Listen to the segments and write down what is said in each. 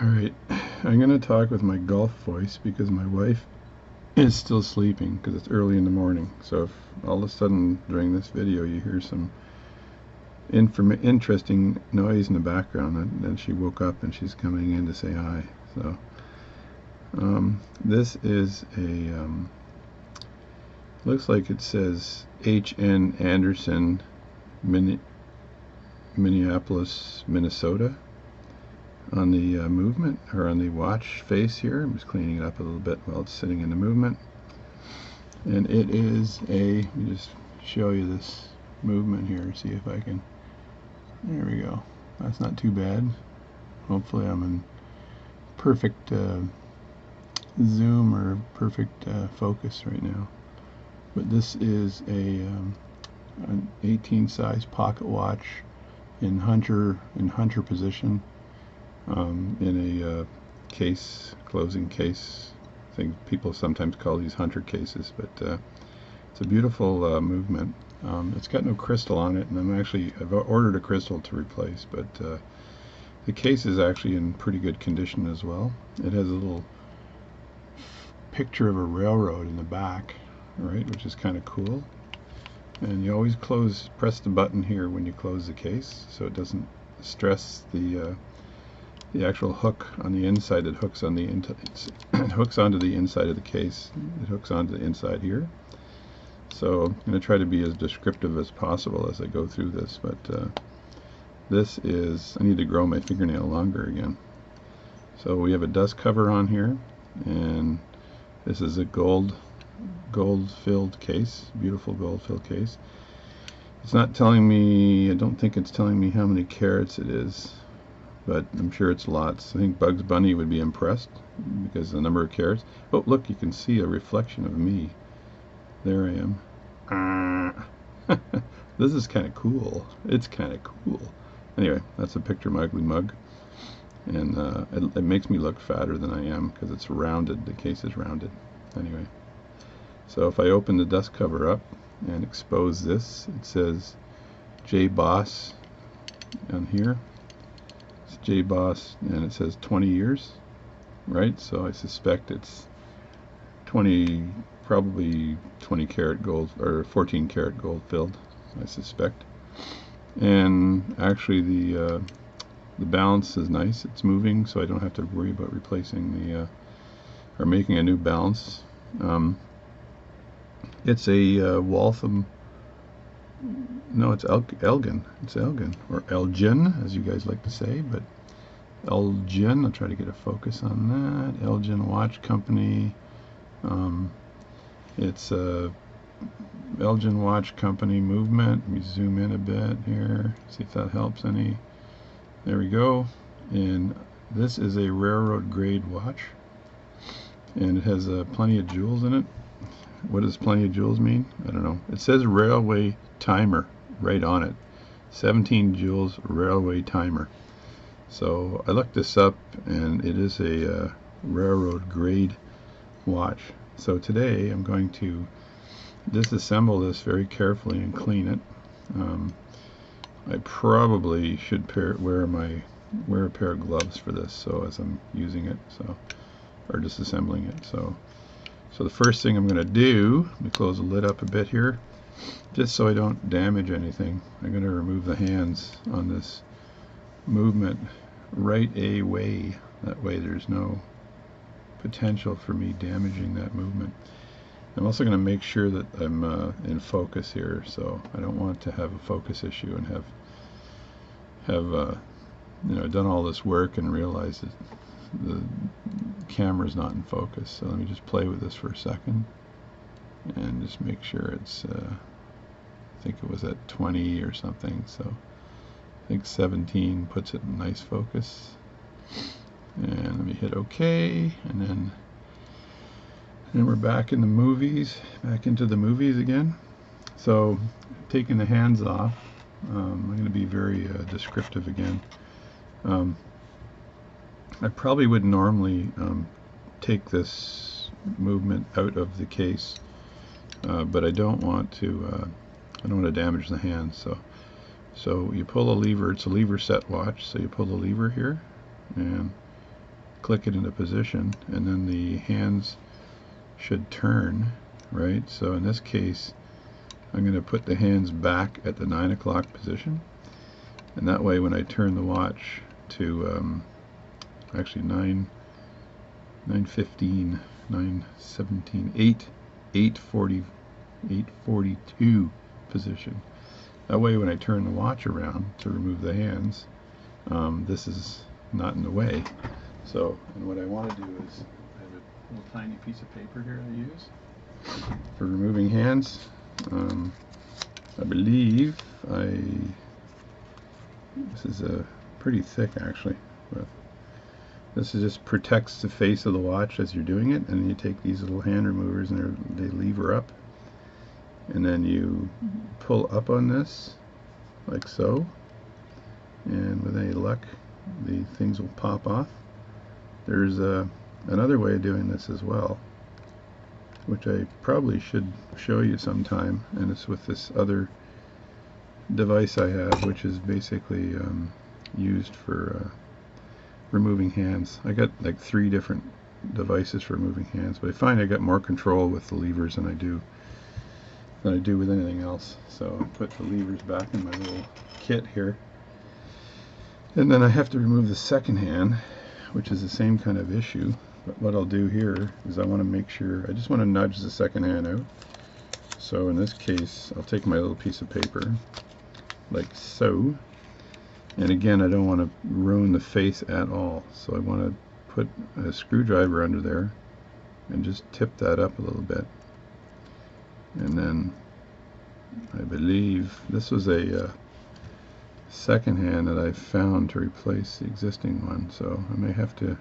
Alright, I'm going to talk with my golf voice because my wife is still sleeping because it's early in the morning. So if all of a sudden during this video you hear some interesting noise in the background, then she woke up and she's coming in to say hi. So this is a looks like it says H.N. Anderson, Minneapolis, Minnesota on the movement, or on the watch face here. I'm just cleaning it up a little bit while it's sitting in the movement. And it is a, let me just show you this movement here, see if I can, there we go. That's not too bad. Hopefully I'm in perfect zoom or perfect focus right now. But this is an 18 size pocket watch in hunter position. In a case, closing case. I think people sometimes call these hunter cases, but it's a beautiful movement. It's got no crystal on it, and I've ordered a crystal to replace, but the case is actually in pretty good condition as well. It has a little picture of a railroad in the back, right, which is kind of cool. And you always press the button here when you close the case, so it doesn't stress the actual hook on the inside. It hooks on it hooks onto the inside of the case. It hooks onto the inside here. So I'm going to try to be as descriptive as possible as I go through this, but this is, I need to grow my fingernail longer again. So we have a dust cover on here, and this is a gold filled case, beautiful gold filled case. It's not telling me, I don't think it's telling me how many carats it is, but I'm sure it's lots. I think Bugs Bunny would be impressed because the number of carats. Oh, look, you can see a reflection of me. There I am. This is kind of cool. It's kind of cool. Anyway, that's a picture of my ugly mug. And it makes me look fatter than I am because it's rounded. The case is rounded. Anyway, so if I open the dust cover up and expose this, it says J Boss on here. J Boss, and it says 20 years, right? So I suspect it's 20, probably 20 karat gold or 14 karat gold filled, I suspect. And actually the balance is nice. It's moving, so I don't have to worry about replacing the or making a new balance. It's a Waltham. No, it's Elgin. It's Elgin, or Elgin, as you guys like to say, but Elgin. I'll try to get a focus on that. Elgin Watch Company. It's a Elgin Watch Company movement. Let me zoom in a bit here, see if that helps any. There we go. And this is a railroad grade watch, and it has plenty of jewels in it. What does plenty of jewels mean? I don't know. It says railway timer right on it. 17 joules railway timer. So I looked this up, and it is a railroad grade watch. So today I'm going to disassemble this very carefully and clean it. I probably should wear a pair of gloves for this, so as I'm using it, or disassembling it. So the first thing I'm going to do, let me close the lid up a bit here, just so I don't damage anything. I'm going to remove the hands on this movement right away. That way there's no potential for me damaging that movement. I'm also going to make sure that I'm in focus here, so I don't want to have a focus issue and have done all this work and realize that the camera's not in focus. So let me just play with this for a second and just make sure it's I think it was at 20 or something, so I think 17 puts it in nice focus. And let me hit OK, and then we're back in the movies, back into the movies again. So taking the hands off, I'm going to be very descriptive again. I probably would normally take this movement out of the case, but I don't want to damage the hands. So you pull a lever. It's a lever set watch, so you pull the lever here, and click it into position, and then the hands should turn, right? So in this case, I'm going to put the hands back at the 9 o'clock position, and that way when I turn the watch to actually 9:15, 9:17, 8:42 position. That way when I turn the watch around to remove the hands, this is not in the way. So, and what I want to do is, I have a little tiny piece of paper here I use for removing hands. I believe this is pretty thick actually, but this just protects the face of the watch as you're doing it, and you take these little hand removers and they lever up, and then you pull up on this like so, and with any luck the things will pop off. There's another way of doing this as well, which I probably should show you sometime, and it's with this other device I have, which is basically used for removing hands. I got like 3 different devices for removing hands, but I find I got more control with the levers than I do with anything else. So I put the levers back in my little kit here, and then I have to remove the second hand, which is the same kind of issue. But what I'll do here is I want to make sure, I just want to nudge the second hand out. So in this case, I'll take my little piece of paper, like so. And again, I don't want to ruin the face at all. So I want to put a screwdriver under there and just tip that up a little bit. And then I believe this was a second hand that I found to replace the existing one. So I may have to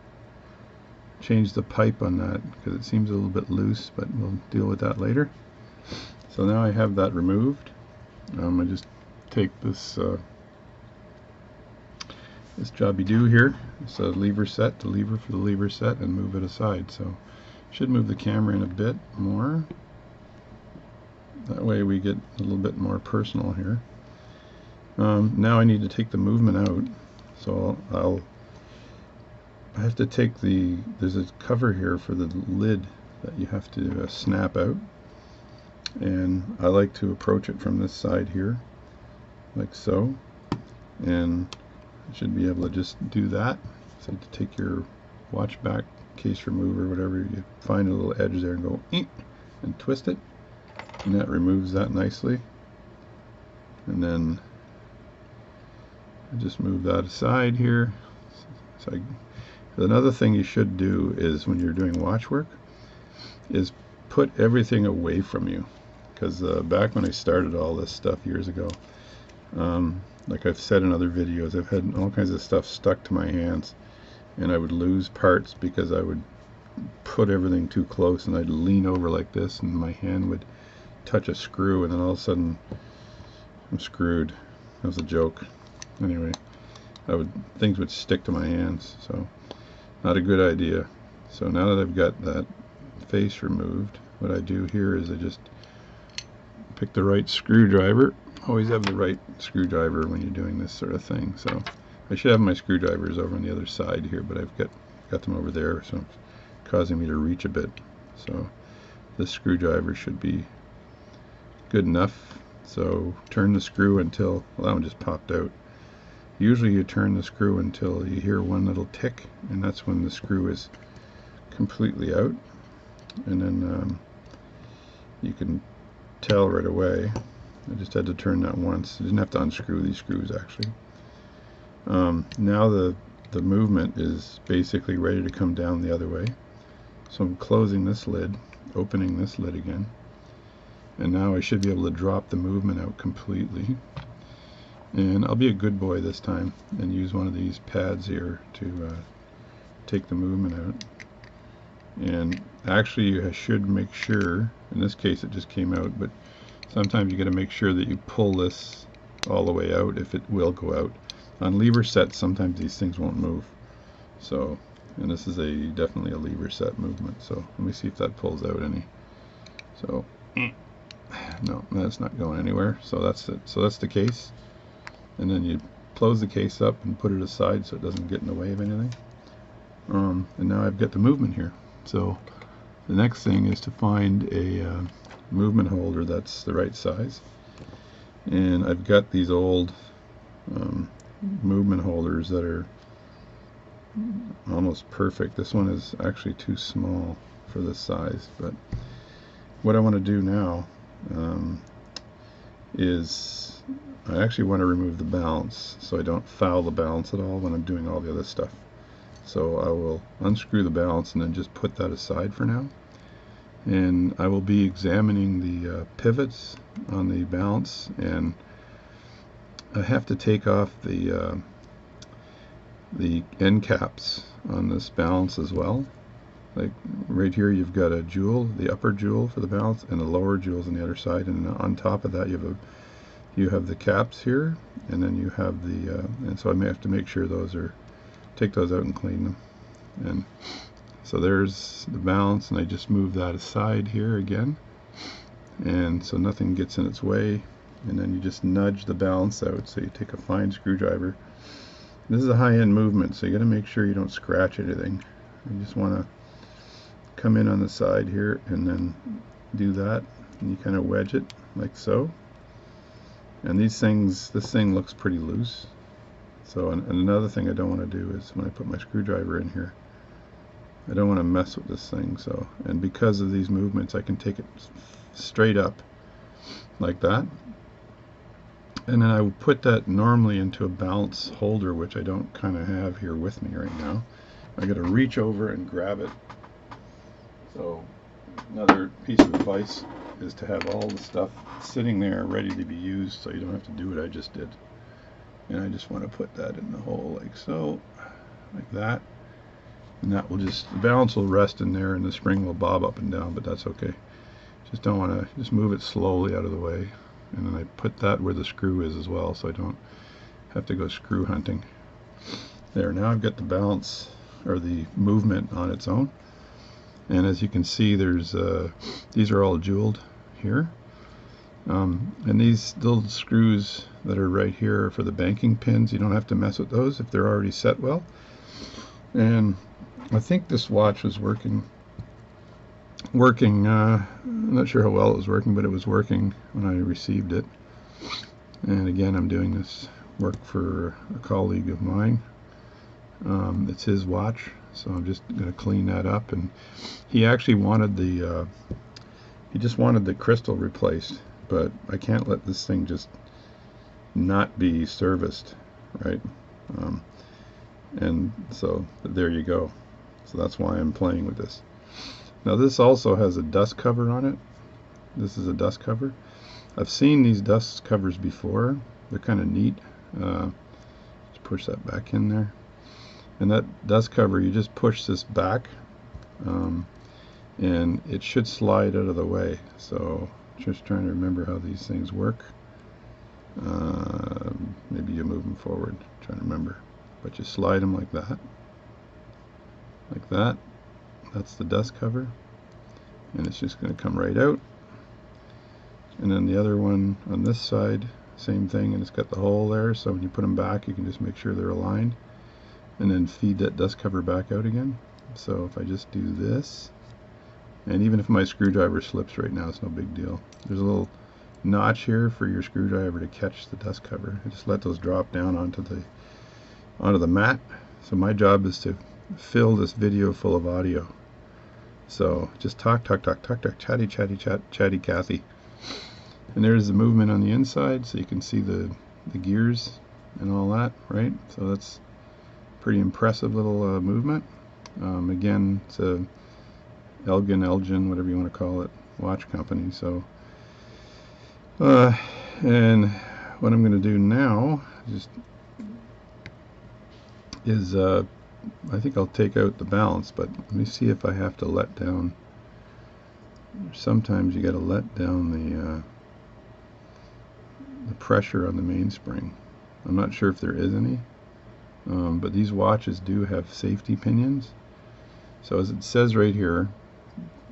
change the pipe on that because it seems a little bit loose, but we'll deal with that later. So now I have that removed. I just take this this jobby-do here. It's a lever set, the lever for the lever set, and move it aside. So should move the camera in a bit more. That way we get a little bit more personal here. Now I need to take the movement out. So I have to take there's a cover here for the lid that you have to snap out, and I like to approach it from this side here like so, and I should be able to just do that. So to take your watch back case remover, whatever, you find a little edge there and go and twist it, and that removes that nicely. And then I just move that aside here. So another thing you should do is, when you're doing watch work, is put everything away from you, because back when I started all this stuff years ago, like I've said in other videos, I've had all kinds of stuff stuck to my hands, and I would lose parts because I would put everything too close, and I'd lean over like this and my hand would touch a screw, and then all of a sudden I'm screwed. That was a joke. Anyway, things would stick to my hands, so not a good idea. So now that I've got that face removed, what I do here is I just pick the right screwdriver. Always have the right screwdriver when you're doing this sort of thing. So I should have my screwdrivers over on the other side here, but I've got them over there, so it's causing me to reach a bit. So this screwdriver should be good enough. So turn the screw until, well, that one just popped out. Usually you turn the screw until you hear one little tick, and that's when the screw is completely out, and then you can tell right away. I just had to turn that once. I didn't have to unscrew these screws actually. Now the movement is basically ready to come down the other way. So I'm closing this lid, opening this lid again, and now I should be able to drop the movement out completely. And I'll be a good boy this time and use one of these pads here to take the movement out. And actually you should make sure, in this case it just came out, but sometimes you got to make sure that you pull this all the way out if it will go out. On lever sets, sometimes these things won't move. So, and this is definitely a lever set movement. So let me see if that pulls out any. So no, that's not going anywhere. So that's it. So that's the case. And then you close the case up and put it aside so it doesn't get in the way of anything. And now I've got the movement here. So the next thing is to find a movement holder that's the right size. And I've got these old movement holders that are almost perfect. This one is actually too small for this size, but what I want to do now is I actually want to remove the balance so I don't foul the balance at all when I'm doing all the other stuff. So I will unscrew the balance and then just put that aside for now. And I will be examining the pivots on the balance, and I have to take off the end caps on this balance as well. Like right here you've got a jewel, the upper jewel for the balance, and the lower jewels on the other side, and on top of that you have the caps here, and then you have the and so I may have to make sure take those out and clean them. And so there's the balance, and I just move that aside here again, and so nothing gets in its way. And then you just nudge the balance out. So you take a fine screwdriver. This is a high-end movement, so you got to make sure you don't scratch anything. You just want to come in on the side here and then do that, and you kind of wedge it like so. And this thing looks pretty loose. So and another thing I don't want to do is when I put my screwdriver in here, I don't want to mess with this thing. So, and because of these movements, I can take it straight up like that. And then I will put that normally into a balance holder, which I don't kind of have here with me right now. I got to reach over and grab it. So another piece of advice is to have all the stuff sitting there ready to be used, so you don't have to do what I just did. And I just want to put that in the hole like so, like that. And that will the balance will rest in there, and the spring will bob up and down, but that's okay. Just don't want to, just move it slowly out of the way. And then I put that where the screw is as well, so I don't have to go screw hunting. There, now I've got the balance, or the movement, on its own. And as you can see, there's these are all jeweled here. And these little screws that are right here are for the banking pins. You don't have to mess with those if they're already set well. And I think this watch was working, I'm not sure how well it was working, but it was working when I received it. And again, I'm doing this work for a colleague of mine. It's his watch, so I'm just going to clean that up. And he actually wanted he just wanted the crystal replaced, but I can't let this thing just not be serviced, right? And so there you go. So that's why I'm playing with this. Now this also has a dust cover on it. This is a dust cover. I've seen these dust covers before. They're kind of neat. Just push that back in there. And that dust cover, you just push this back, and it should slide out of the way. So just trying to remember how these things work. Maybe you move them forward. Trying to remember. But you slide them like that. Like that. That's the dust cover, and it's just going to come right out. And then the other one on this side, same thing, and it's got the hole there, so when you put them back you can just make sure they're aligned, and then feed that dust cover back out again. So if I just do this, and even if my screwdriver slips right now, it's no big deal. There's a little notch here for your screwdriver to catch the dust cover. I just let those drop down onto the mat. So my job is to fill this video full of audio. So just talk, chatty Cathy. And there's the movement on the inside, so you can see the gears and all that, right? So that's pretty impressive little movement. Again, it's a Elgin, whatever you want to call it, watch company. So, and what I'm going to do now is I think I'll take out the balance, but let me see if I have to let down. Sometimes you got to let down the pressure on the mainspring. I'm not sure if there is any, but these watches do have safety pinions. So as it says right here,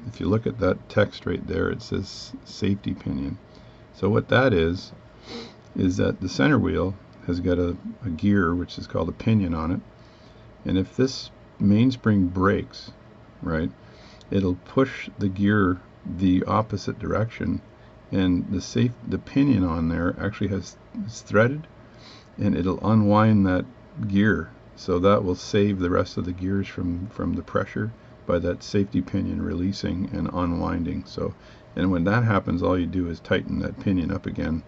if you look at that text right there, it says safety pinion. So what that is that the center wheel has got a gear which is called a pinion on it. And if this mainspring breaks, right, it'll push the gear the opposite direction, and the pinion on there actually is threaded, and it'll unwind that gear, so that will save the rest of the gears from the pressure by that safety pinion releasing and unwinding. So, and when that happens, all you do is tighten that pinion up again,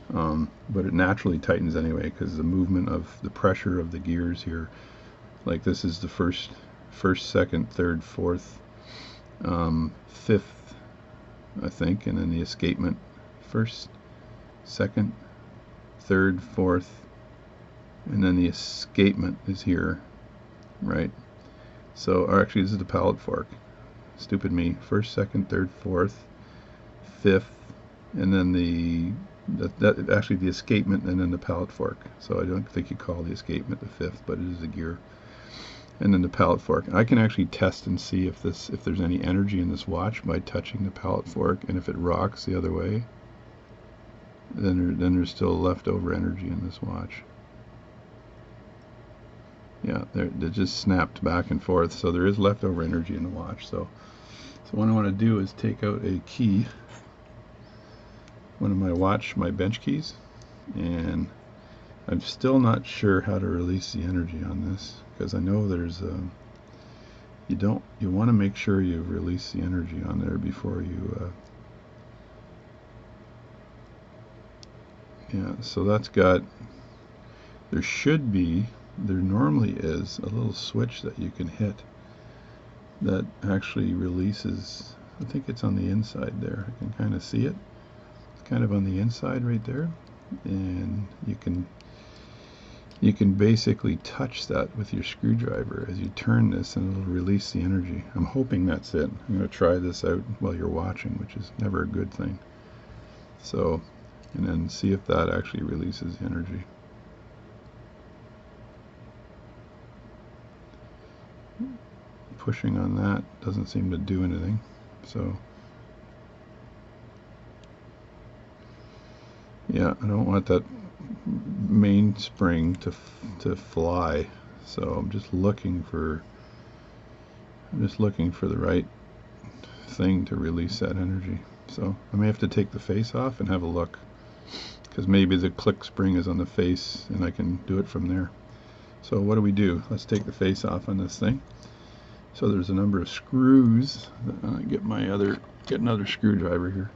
but it naturally tightens anyway because the movement of the pressure of the gears here, like this is the first, second, third, fourth, fifth, I think, and then the escapement, first, second, third, fourth, and then the escapement is here, right? So, or actually this is the pallet fork, stupid me, first, second, third, fourth, fifth, and then actually the escapement, and then the pallet fork. So I don't think you call the escapement the fifth, but it is a gear. And then the pallet fork. I can actually test and see if there's any energy in this watch by touching the pallet fork, and if it rocks the other way, then there's still leftover energy in this watch. Yeah, they just snapped back and forth, so there is leftover energy in the watch. So what I want to do is take out a key, one of my bench keys, and I'm still not sure how to release the energy on this, because I know there's you want to make sure you release the energy on there before you yeah, so that's got, there normally is a little switch that you can hit that actually releases, I think it's on the inside there, I can kind of see it, it's kind of on the inside right there, and you can basically touch that with your screwdriver as you turn this, and it'll release the energy. I'm hoping that's it. I'm going to try this out while you're watching, which is never a good thing. So, and then see if that actually releases the energy. Pushing on that doesn't seem to do anything. So, yeah, I don't want that mainspring to fly, so I'm just looking for the right thing to release that energy. So I may have to take the face off and have a look, because maybe the click spring is on the face and I can do it from there. So what do? Let's take the face off on this thing. So there's a number of screws. Get another screwdriver here.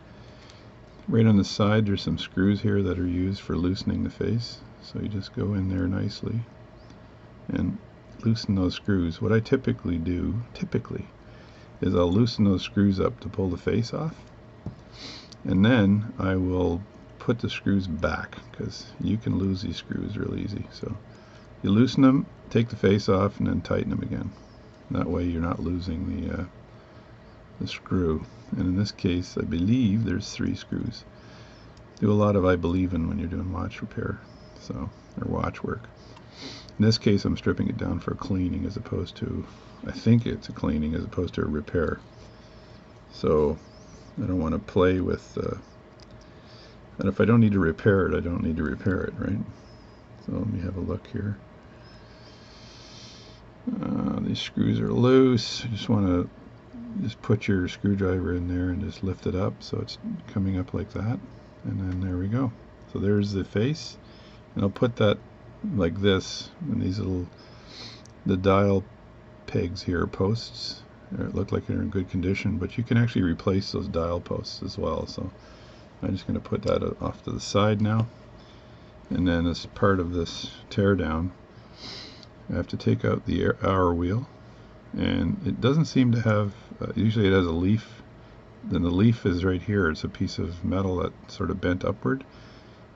Right on the side there's some screws here that are used for loosening the face. So you just go in there nicely and loosen those screws. What I typically do, is I'll loosen those screws up to pull the face off, and then I will put the screws back, because you can lose these screws real easy. So you loosen them, take the face off, and then tighten them again. That way you're not losing the screw. And in this case, I believe there's 3 screws. Do a lot of I believe in when you're doing watch repair, or watch work. In this case, I'm stripping it down for a cleaning as opposed to, I think it's a cleaning as opposed to a repair. So I don't want to play with, and if I don't need to repair it, I don't need to repair it, right? So let me have a look here. These screws are loose. You just want to put your screwdriver in there and just lift it up so it's coming up like that, and then there we go. So there's the face, and I'll put that like this, and these the dial pegs here, posts, look like they're in good condition, but you can actually replace those dial posts as well. So I'm just going to put that off to the side now, and then as part of this tear down, I have to take out the hour wheel, and it doesn't seem to have, usually it has a leaf, then the leaf is right here. It's a piece of metal that sort of bent upward,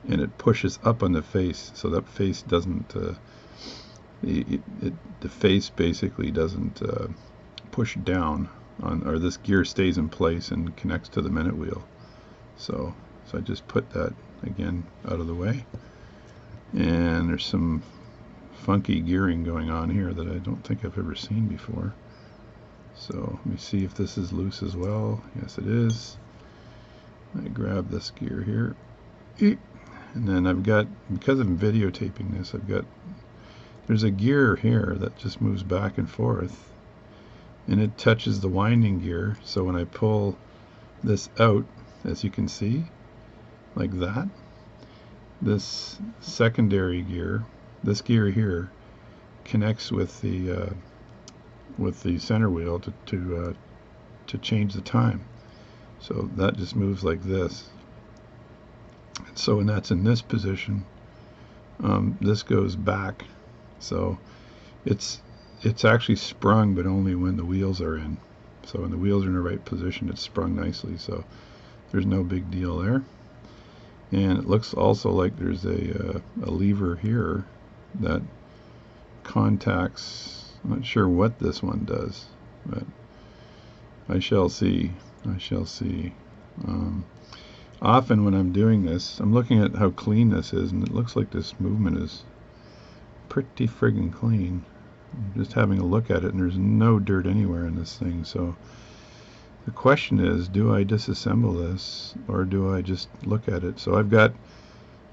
and it pushes up on the face, so that face doesn't, the face basically doesn't push down on, or this gear stays in place and connects to the minute wheel. So I just put that again out of the way, and there's some funky gearing going on here that I don't think I've ever seen before. So let me see if this is loose as well. Yes, it is. I grab this gear here, and then I've got, because I'm videotaping this, I've got there's a gear here that just moves back and forth, and it touches the winding gear. So when I pull this out, as you can see, like that, this secondary gear, this gear here, connects with the center wheel to change the time. So that just moves like this. And so when that's in this position, this goes back. So it's actually sprung, but only when the wheels are in. So when the wheels are in the right position, it's sprung nicely. So there's no big deal there. And it looks also like there's a lever here that contacts. I'm not sure what this one does, but I shall see. I shall see. Often when I'm doing this, I'm looking at how clean this is, and it looks like this movement is pretty friggin' clean. I'm just having a look at it, and there's no dirt anywhere in this thing. So the question is, do I disassemble this, or do I just look at it? So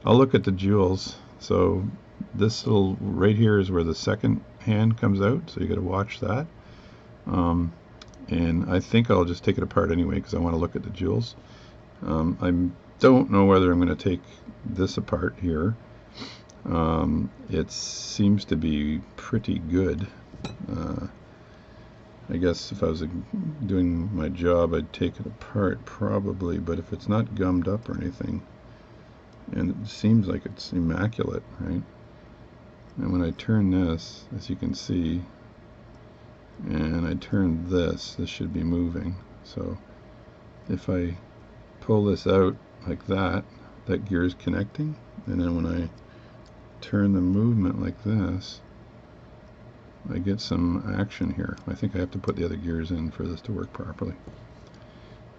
I'll look at the jewels. So this little right here is where the second hand comes out, so you got to watch that. And I think I'll just take it apart anyway because I want to look at the jewels. I don't know whether I'm going to take this apart here. It seems to be pretty good. I guess if I was doing my job, I'd take it apart probably, but if it's not gummed up or anything, and it seems like it's immaculate, right? And when I turn this, as you can see, and I turn this should be moving. So if I pull this out like that, that gear is connecting, and then when I turn the movement like this, I get some action here. I think I have to put the other gears in for this to work properly.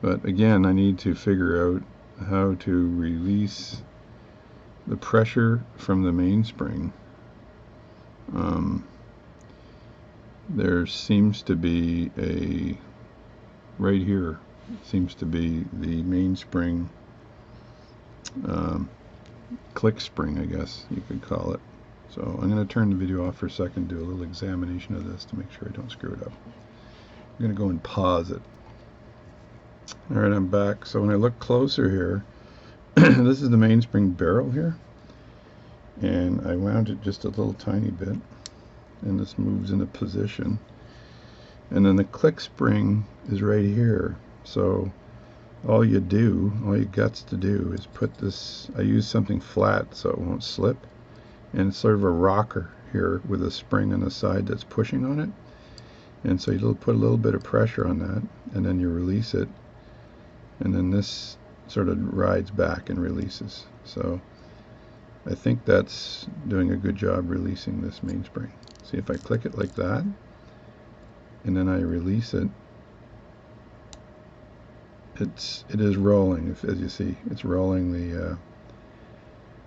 But again, I need to figure out how to release the pressure from the mainspring. There seems to be right here seems to be the mainspring click spring, I guess you could call it. So I'm going to turn the video off for a second, do a little examination of this to make sure I don't screw it up. I'm going to go and pause it. Alright, I'm back. So when I look closer here, this is the mainspring barrel here, and I wound it just a little tiny bit, and this moves into position, and then the click spring is right here. So all you got to do is put this, I use something flat so it won't slip, and it's sort of a rocker here with a spring on the side that's pushing on it, and so you'll put a little bit of pressure on that, and then you release it, and then this sort of rides back and releases. So I think that's doing a good job releasing this mainspring. See, if I click it like that, and then I release it, it is rolling. As you see, it's rolling the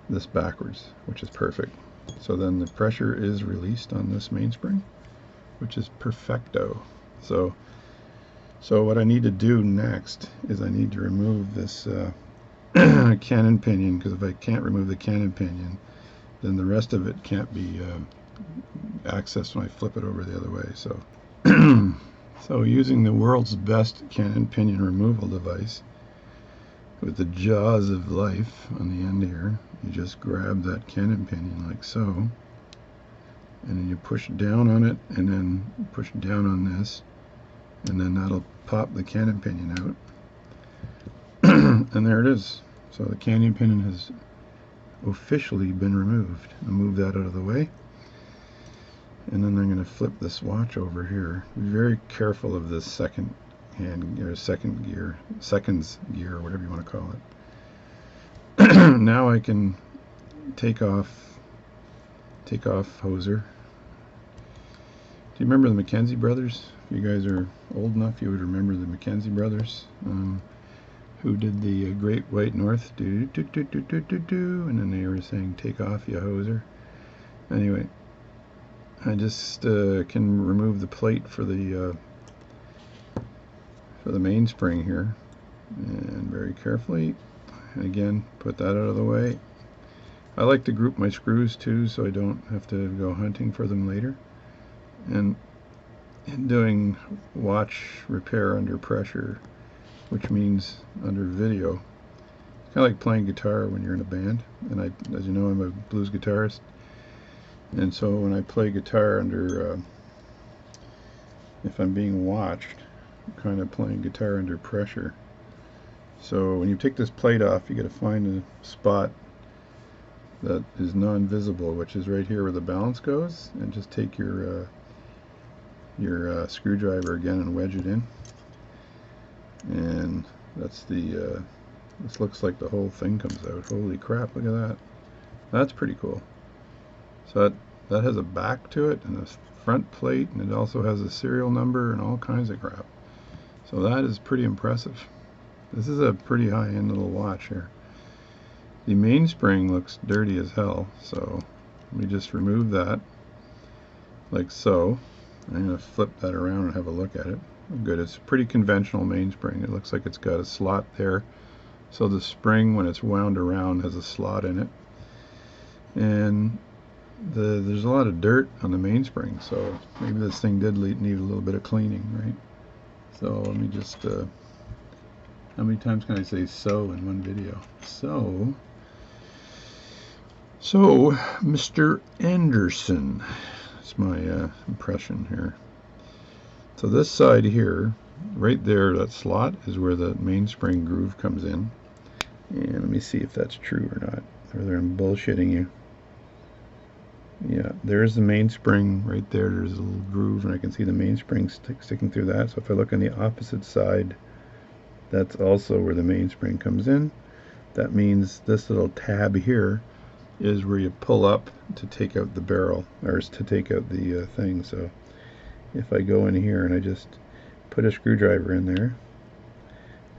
this backwards, which is perfect. So then the pressure is released on this mainspring, which is perfecto. So what I need to do next is I need to remove this cannon pinion, because if I can't remove the cannon pinion, then the rest of it can't be accessed when I flip it over the other way. So so using the world's best cannon pinion removal device with the jaws of life on the end here, you just grab that cannon pinion like so, and then you push down on it, and then push down on this, and then that'll pop the cannon pinion out. And there it is. So the cannon pinion has officially been removed. I'll move that out of the way, and then I'm going to flip this watch over here. Be very careful of this second hand, or seconds gear, whatever you want to call it. Now I can take off hoser. Do you remember the Mackenzie brothers? If you guys are old enough, you would remember the Mackenzie brothers, who did the Great White North, do do do do do do do, and then they were saying, "Take off, you hoser." Anyway, I just can remove the plate for the mainspring here, and very carefully, again, put that out of the way. I like to group my screws too, so I don't have to go hunting for them later. And in doing watch repair under pressure, which means under video, it's kind of like playing guitar when you're in a band. And as you know, I'm a blues guitarist, and so when I play guitar under, if I'm being watched, I'm kind of playing guitar under pressure. So when you take this plate off, you got to find a spot that is non-visible, which is right here where the balance goes, and just take your screwdriver again and wedge it in. And that's the this looks like the whole thing comes out. Holy crap, look at that. That's pretty cool. So that has a back to it and a front plate, and it also has a serial number and all kinds of crap. So that is pretty impressive. This is a pretty high-end little watch here. The mainspring looks dirty as hell, so let me just remove that like so. I'm going to flip that around and have a look at it. Good, it's a pretty conventional mainspring. It looks like it's got a slot there, so the spring, when it's wound around, has a slot in it. And there's a lot of dirt on the mainspring, so maybe this thing did need a little bit of cleaning, right? So let me just, how many times can I say so in one video? So Mr. Anderson, that's my impression here. So this side here, right there, that slot is where the mainspring groove comes in. And let me see if that's true or not, whether I'm bullshitting you. Yeah, there's the mainspring right there. There's a little groove, and I can see the mainspring sticking through that. So if I look on the opposite side, that's also where the mainspring comes in. That means this little tab here is where you pull up to take out the barrel, or to take out the thing. So if I go in here and I just put a screwdriver in there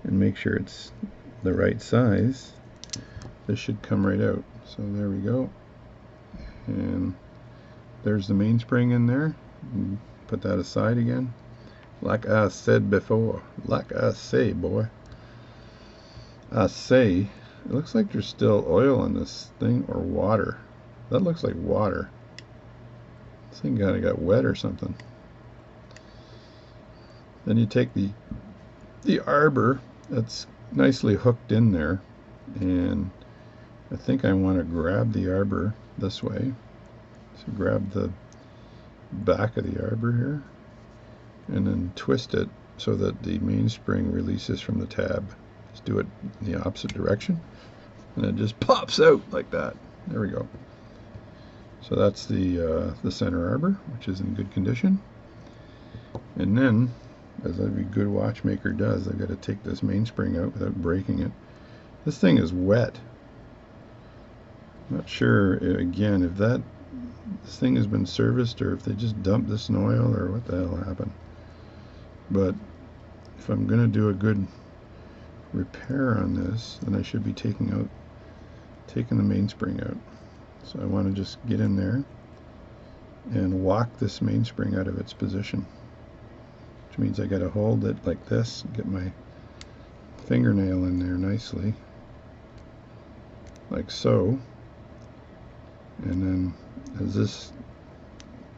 and make sure it's the right size, this should come right out. So there we go. And there's the mainspring in there. And put that aside again. Like I said before, like I say, boy. I say, it looks like there's still oil in this thing, or water. That looks like water. This thing kind of got wet or something. Then you take the arbor that's nicely hooked in there, and I think I want to grab the arbor this way. So grab the back of the arbor here and then twist it so that the mainspring releases from the tab. Just do it in the opposite direction, and it just pops out like that. There we go. So that's the center arbor, which is in good condition. And then, as every good watchmaker does, I've got to take this mainspring out without breaking it. This thing is wet. Not sure, again, if this thing has been serviced, or if they just dumped this in oil, or what the hell happened. But if I'm going to do a good repair on this, then I should be taking the mainspring out. So I want to just get in there and walk this mainspring out of its position, which means I got to hold it like this, get my fingernail in there nicely, like so. And then as this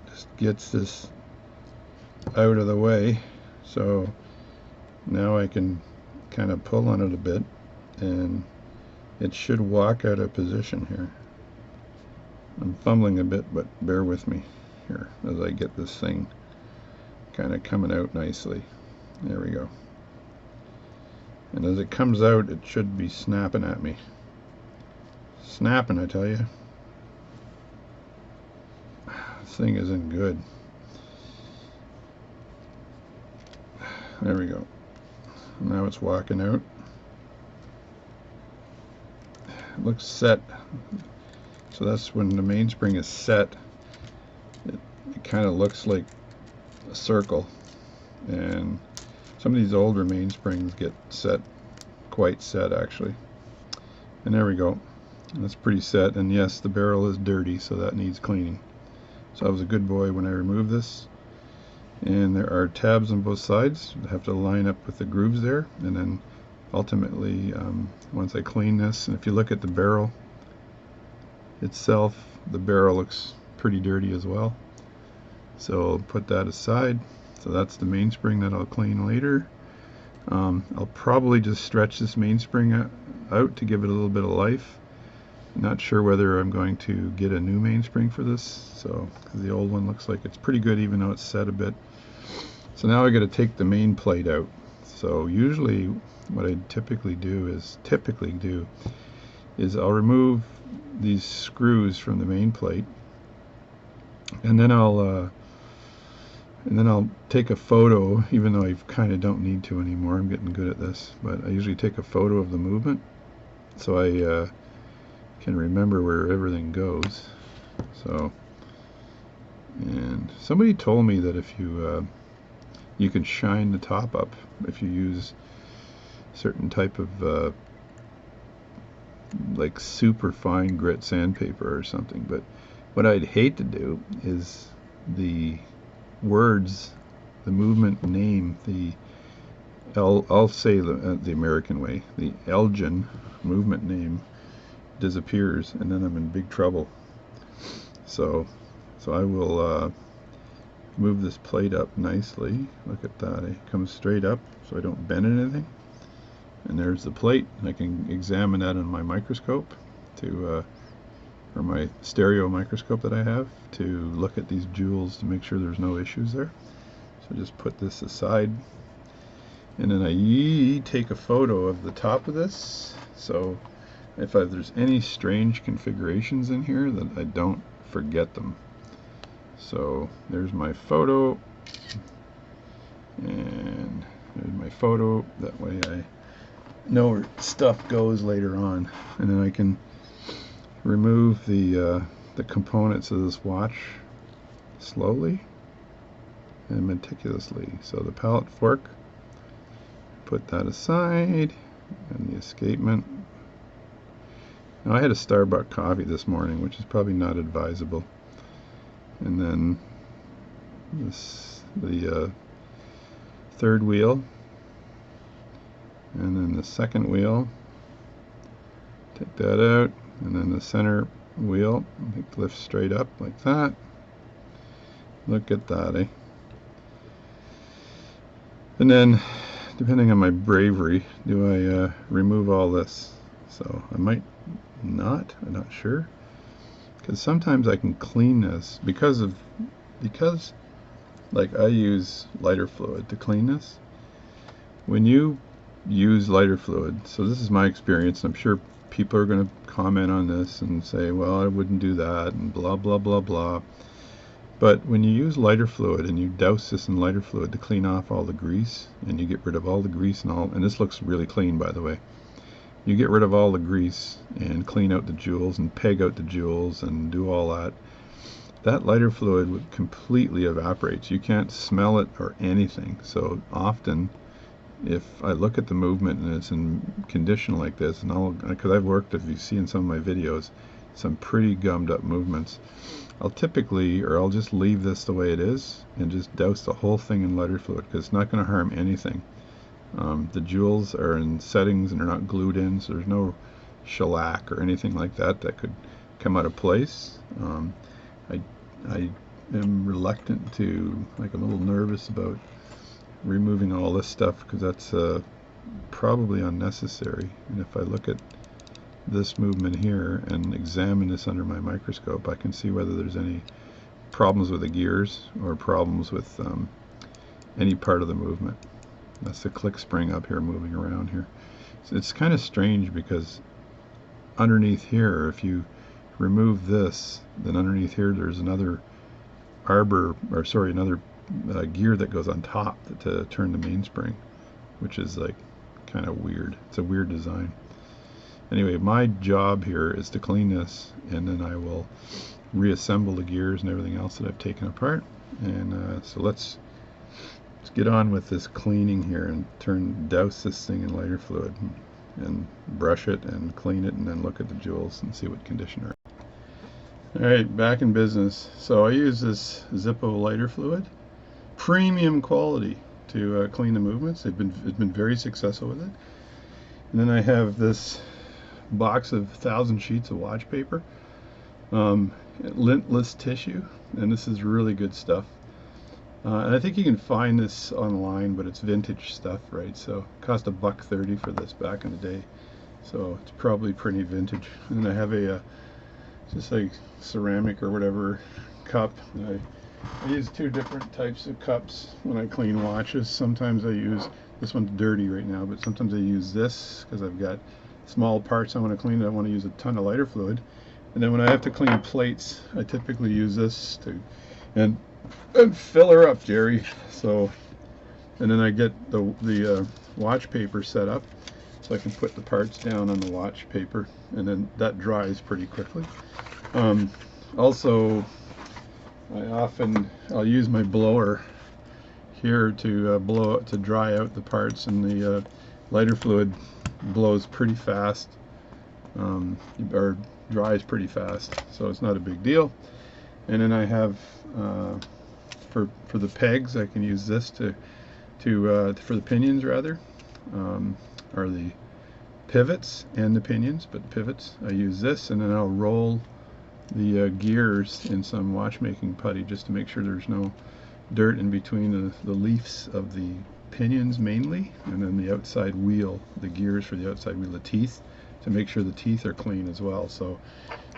just gets this out of the way, so now I can kind of pull on it a bit, and it should walk out of position here. I'm fumbling a bit, but bear with me here as I get this thing kind of coming out nicely. There we go. And as it comes out, it should be snapping at me. Snapping, I tell you. This thing isn't good. There we go. Now it's walking out. It looks set. So that's when the mainspring is set. It kind of looks like a circle. And some of these older mainsprings get set, quite set actually. And there we go. That's pretty set. And yes, the barrel is dirty, so that needs cleaning. So I was a good boy when I removed this. And there are tabs on both sides. I have to line up with the grooves there, and then ultimately once I clean this, and if you look at the barrel, itself, the barrel looks pretty dirty as well. So I'll put that aside. So that's the mainspring that I'll clean later. I'll probably just stretch this mainspring out to give it a little bit of life. Not sure whether I'm going to get a new mainspring for this, so the old one looks like it's pretty good even though it's set a bit. So now I got to take the main plate out. So usually what I typically do is I'll remove these screws from the main plate, and then I'll take a photo, even though I kind of don't need to anymore. I'm getting good at this, but I usually take a photo of the movement so I can remember where everything goes. So, and somebody told me that if you you can shine the top up if you use certain type of like super fine grit sandpaper or something. But what I'd hate to do is the words, the movement name, I'll say the American way, the Elgin movement name disappears, and then I'm in big trouble. So I will move this plate up nicely. Look at that, it comes straight up so I don't bend anything. And there's the plate, and I can examine that on my microscope or my stereo microscope that I have, to look at these jewels to make sure there's no issues there. So just put this aside, and then I take a photo of the top of this, so if there's any strange configurations in here, that I don't forget them. So there's my photo, and there's my photo. That way I know where stuff goes later on, and then I can remove the components of this watch slowly and meticulously. So the pallet fork, put that aside, and the escapement. Now I had a Starbucks coffee this morning, which is probably not advisable. And then the third wheel, and then the second wheel, take that out, and then the center wheel, lift straight up like that. Look at that, eh? And then, depending on my bravery, do I remove all this? So I might not, I'm not sure, because sometimes I can clean this because like I use lighter fluid to clean this. When you use lighter fluid, so this is my experience, I'm sure people are going to comment on this and say, well, I wouldn't do that and blah blah blah blah, but when you use lighter fluid and you douse this in lighter fluid to clean off all the grease, and you get rid of all the grease and this looks really clean, by the way, you get rid of all the grease and clean out the jewels and peg out the jewels and do all that, that lighter fluid would completely evaporates. You can't smell it or anything. So often if I look at the movement and it's in condition like this, and because I've worked, if you see in some of my videos, some pretty gummed up movements, I'll just leave this the way it is and just douse the whole thing in lighter fluid, because it's not going to harm anything. The jewels are in settings and they're not glued in, so there's no shellac or anything like that could come out of place. I am reluctant to, like, I'm a little nervous about removing all this stuff, because that's probably unnecessary. And if I look at this movement here and examine this under my microscope, I can see whether there's any problems with the gears or problems with any part of the movement. That's the click spring up here moving around here. So it's kind of strange, because underneath here, if you remove this, then underneath here there's another another gear that goes on top to turn the mainspring, which is like kind of weird. It's a weird design. Anyway, my job here is to clean this, and then I will reassemble the gears and everything else that I've taken apart. And so let's get on with this cleaning here and douse this thing in lighter fluid and brush it and clean it, and then look at the jewels and see what condition are. Alright, back in business. So I use this Zippo lighter fluid, premium quality, to clean the movements. It's been very successful with it. And then I have this box of 1,000 sheets of watch paper. lintless tissue, and this is really good stuff. And I think you can find this online, but it's vintage stuff, right? So it cost $1.30 for this back in the day, so it's probably pretty vintage. And I have a just like ceramic or whatever cup. I use two different types of cups when I clean watches. Sometimes I use, this one's dirty right now, but sometimes I use this because I've got small parts I want to clean. I want to use a ton of lighter fluid. And then when I have to clean plates, I typically use this to and fill her up, Jerry. So, and then I get the watch paper set up so I can put the parts down on the watch paper, and then that dries pretty quickly. Also, I'll use my blower here to to dry out the parts, and the lighter fluid blows pretty fast, or dries pretty fast, so it's not a big deal. And then I have for the pegs, I can use this for the pinions rather, or the pivots and the pinions, but pivots I use this, and then I'll roll the gears in some watchmaking putty just to make sure there's no dirt in between the leaves of the pinions mainly, and then the outside wheel, the gears for the outside wheel, the teeth, to make sure the teeth are clean as well. So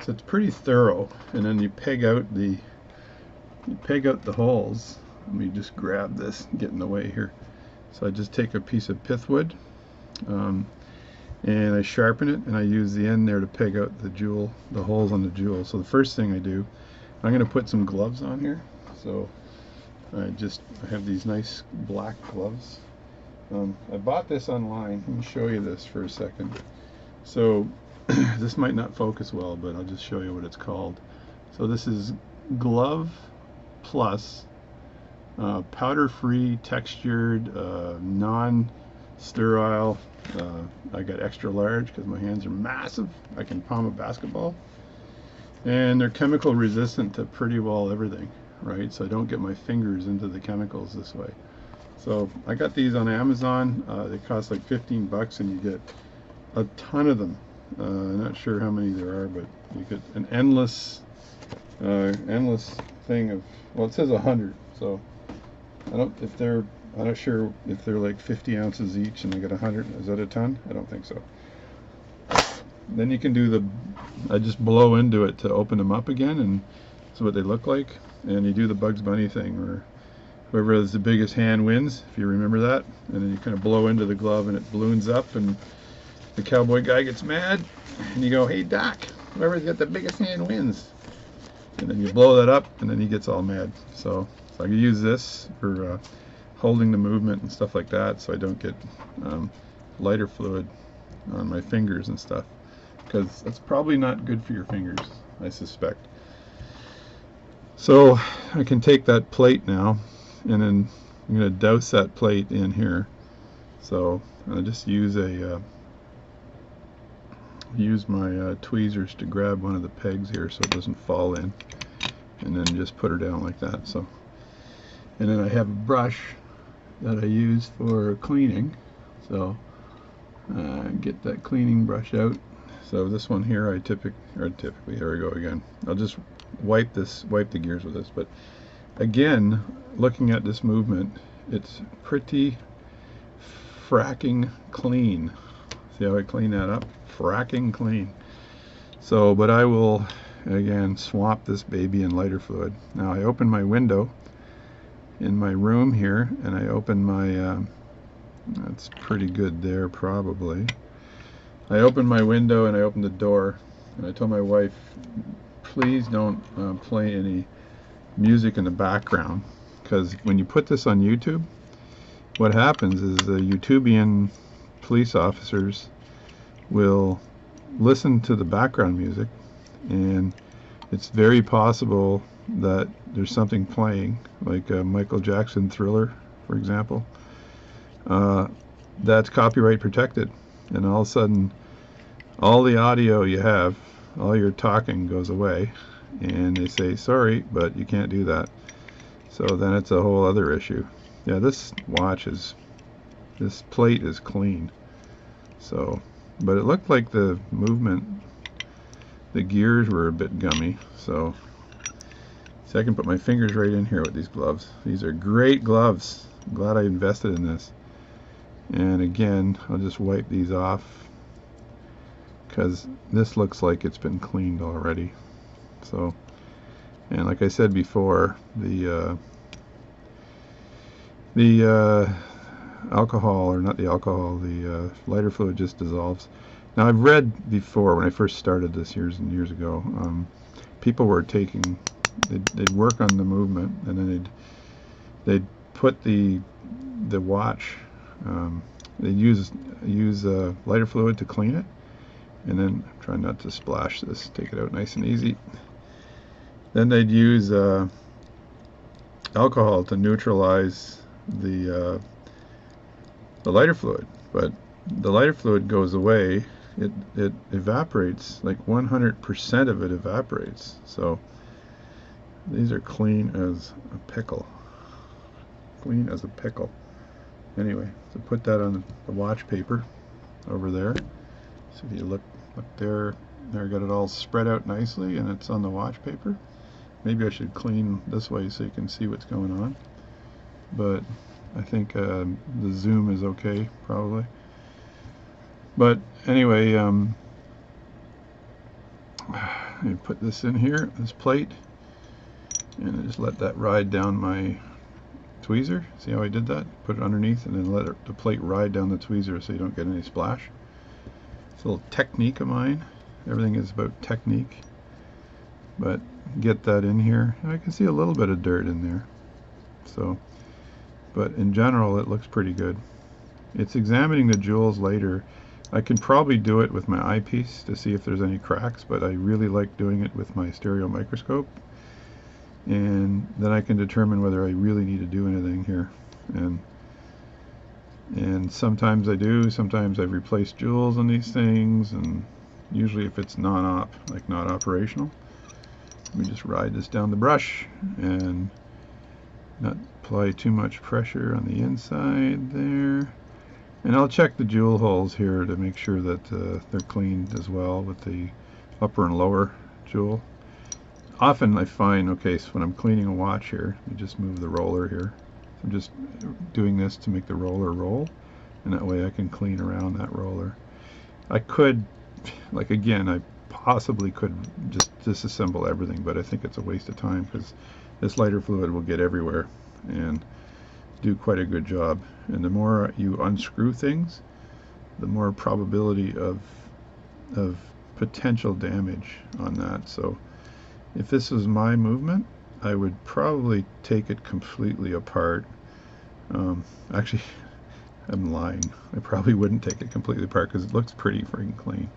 it's pretty thorough. And then you peg out the holes. Let me just grab this and get in the way here. So I just take a piece of pithwood, and I sharpen it, and I use the end there to peg out the holes on the jewel. So the first thing I do, I'm going to put some gloves on here. So I have these nice black gloves. I bought this online. Let me show you this for a second. So this might not focus well, but I'll just show you what it's called. So this is Glove Plus, powder-free, textured, non-sterile. I got extra large because my hands are massive. I can palm a basketball. And they're chemical resistant to pretty well everything, right? So I don't get my fingers into the chemicals this way. So I got these on Amazon. They cost like 15 bucks, and you get a ton of them. I'm not sure how many there are, but you get an endless thing of, well, it says 100. So I'm not sure if they're like 50 ounces each, and I got 100. Is that a ton? I don't think so. Then you can do I just blow into it to open them up again, and that's what they look like. And you do the Bugs Bunny thing, where whoever has the biggest hand wins, if you remember that. And then you kind of blow into the glove, and it balloons up, and the cowboy guy gets mad, and you go, "Hey Doc, whoever's got the biggest hand wins." And then you blow that up, and then he gets all mad. So I can use this for holding the movement and stuff like that, so I don't get lighter fluid on my fingers and stuff, because that's probably not good for your fingers, I suspect. So I can take that plate now, and then I'm going to douse that plate in here. So I'll just use my tweezers to grab one of the pegs here so it doesn't fall in, and then just put her down like that. So, and then I have a brush that I use for cleaning. So get that cleaning brush out. So this one here, typically, here we go again. I'll just wipe the gears with this. But again, looking at this movement, it's pretty fracking clean. See how I clean that up? Fracking clean. So, but I will again swap this baby in lighter fluid. Now I open my window in my room here, and I open my that's pretty good there probably. I open my window and I open the door, and I told my wife, please don't play any music in the background, because when you put this on YouTube, what happens is the YouTubian police officers will listen to the background music, and it's very possible that there's something playing, like a Michael Jackson Thriller, for example, that's copyright protected, and all of a sudden all the audio you have, all your talking goes away, and they say, sorry, but you can't do that. So then it's a whole other issue. Yeah, this plate is clean. So, but it looked like the movement the gears were a bit gummy, so I can put my fingers right in here with these gloves. These are great gloves. I'm glad I invested in this. And again, I'll just wipe these off because this looks like it's been cleaned already. So, and like I said before, the alcohol, or not the alcohol, the lighter fluid just dissolves. Now, I've read before, when I first started this years and years ago, people were taking, they'd work on the movement, and then they'd put the watch, they'd use lighter fluid to clean it, and then I'm trying not to splash this, take it out nice and easy. Then they'd use alcohol to neutralize the lighter fluid, but the lighter fluid goes away. It evaporates, like 100% of it evaporates. So these are clean as a pickle. Clean as a pickle. Anyway, so put that on the watch paper over there. So if you look there, I got it all spread out nicely, and it's on the watch paper. Maybe I should clean this way so you can see what's going on. But I think the zoom is okay, probably. But anyway, I put this in here, this plate, and I just let that ride down my tweezer. See how I did that? Put it underneath and then let the plate ride down the tweezer so you don't get any splash. It's a little technique of mine. Everything is about technique. But get that in here. I can see a little bit of dirt in there. So, but in general, it looks pretty good. It's examining the jewels later. I can probably do it with my eyepiece to see if there's any cracks, but I really like doing it with my stereo microscope. And then I can determine whether I really need to do anything here. And sometimes I do. Sometimes I've replaced jewels on these things, and usually if it's non-op, like not operational. Let me just ride this down the brush and not apply too much pressure on the inside there. And I'll check the jewel holes here to make sure that they're cleaned as well with the upper and lower jewel. Often I find, okay, so when I'm cleaning a watch here, let me just move the roller here. I'm just doing this to make the roller roll, and that way I can clean around that roller. I could, like again, I possibly could just disassemble everything, but I think it's a waste of time because this lighter fluid will get everywhere and do quite a good job. And the more you unscrew things, the more probability of potential damage on that. So if this was my movement, I would probably take it completely apart. Actually, I'm lying. I probably wouldn't take it completely apart because it looks pretty freaking clean.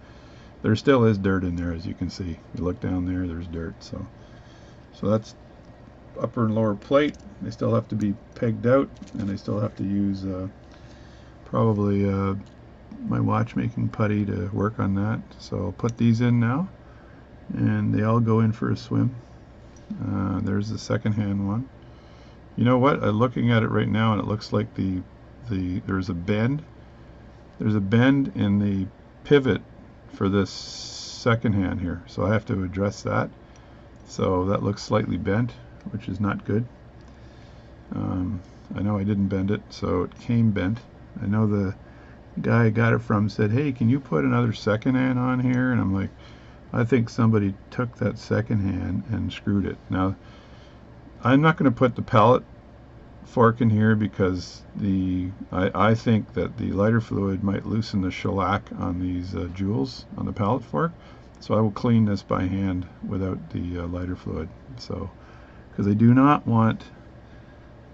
There still is dirt in there, as you can see. You look down there, there's dirt. So that's upper and lower plate. They still have to be pegged out, and I still have to use probably my watchmaking putty to work on that. So I'll put these in now, and they all go in for a swim. There's the second-hand one. You know what? I'm looking at it right now, and it looks like there's a bend. There's a bend in the pivot for this second hand here, so I have to address that. So that looks slightly bent, which is not good. I know I didn't bend it, so it came bent. I know the guy I got it from said, hey, can you put another second hand on here? And I'm like, I think somebody took that second hand and screwed it. Now, I'm not going to put the pallet fork in here because I think that the lighter fluid might loosen the shellac on these jewels on the pallet fork. So I will clean this by hand without the lighter fluid. So, because I do not want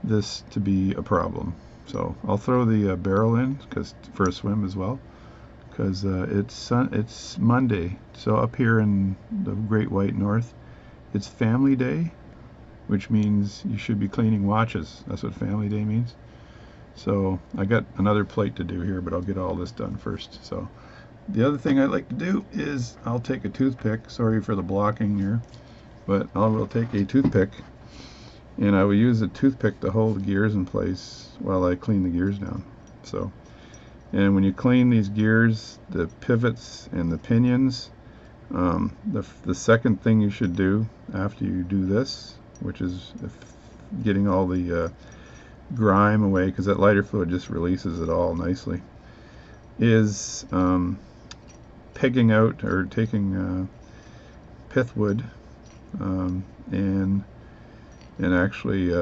this to be a problem. So I'll throw the barrel in for a swim as well, because it's Monday. So up here in the Great White North, it's Family Day, which means you should be cleaning watches. That's what Family Day means. So I got another plate to do here, but I'll get all this done first. So the other thing I like to do is I'll take a toothpick. Sorry for the blocking here, but I will take a toothpick, and I will use the toothpick to hold the gears in place while I clean the gears down. So, and when you clean these gears, the pivots and the pinions, The second thing you should do after you do this, which is getting all the grime away, because that lighter fluid just releases it all nicely, is pegging out or taking pith wood and actually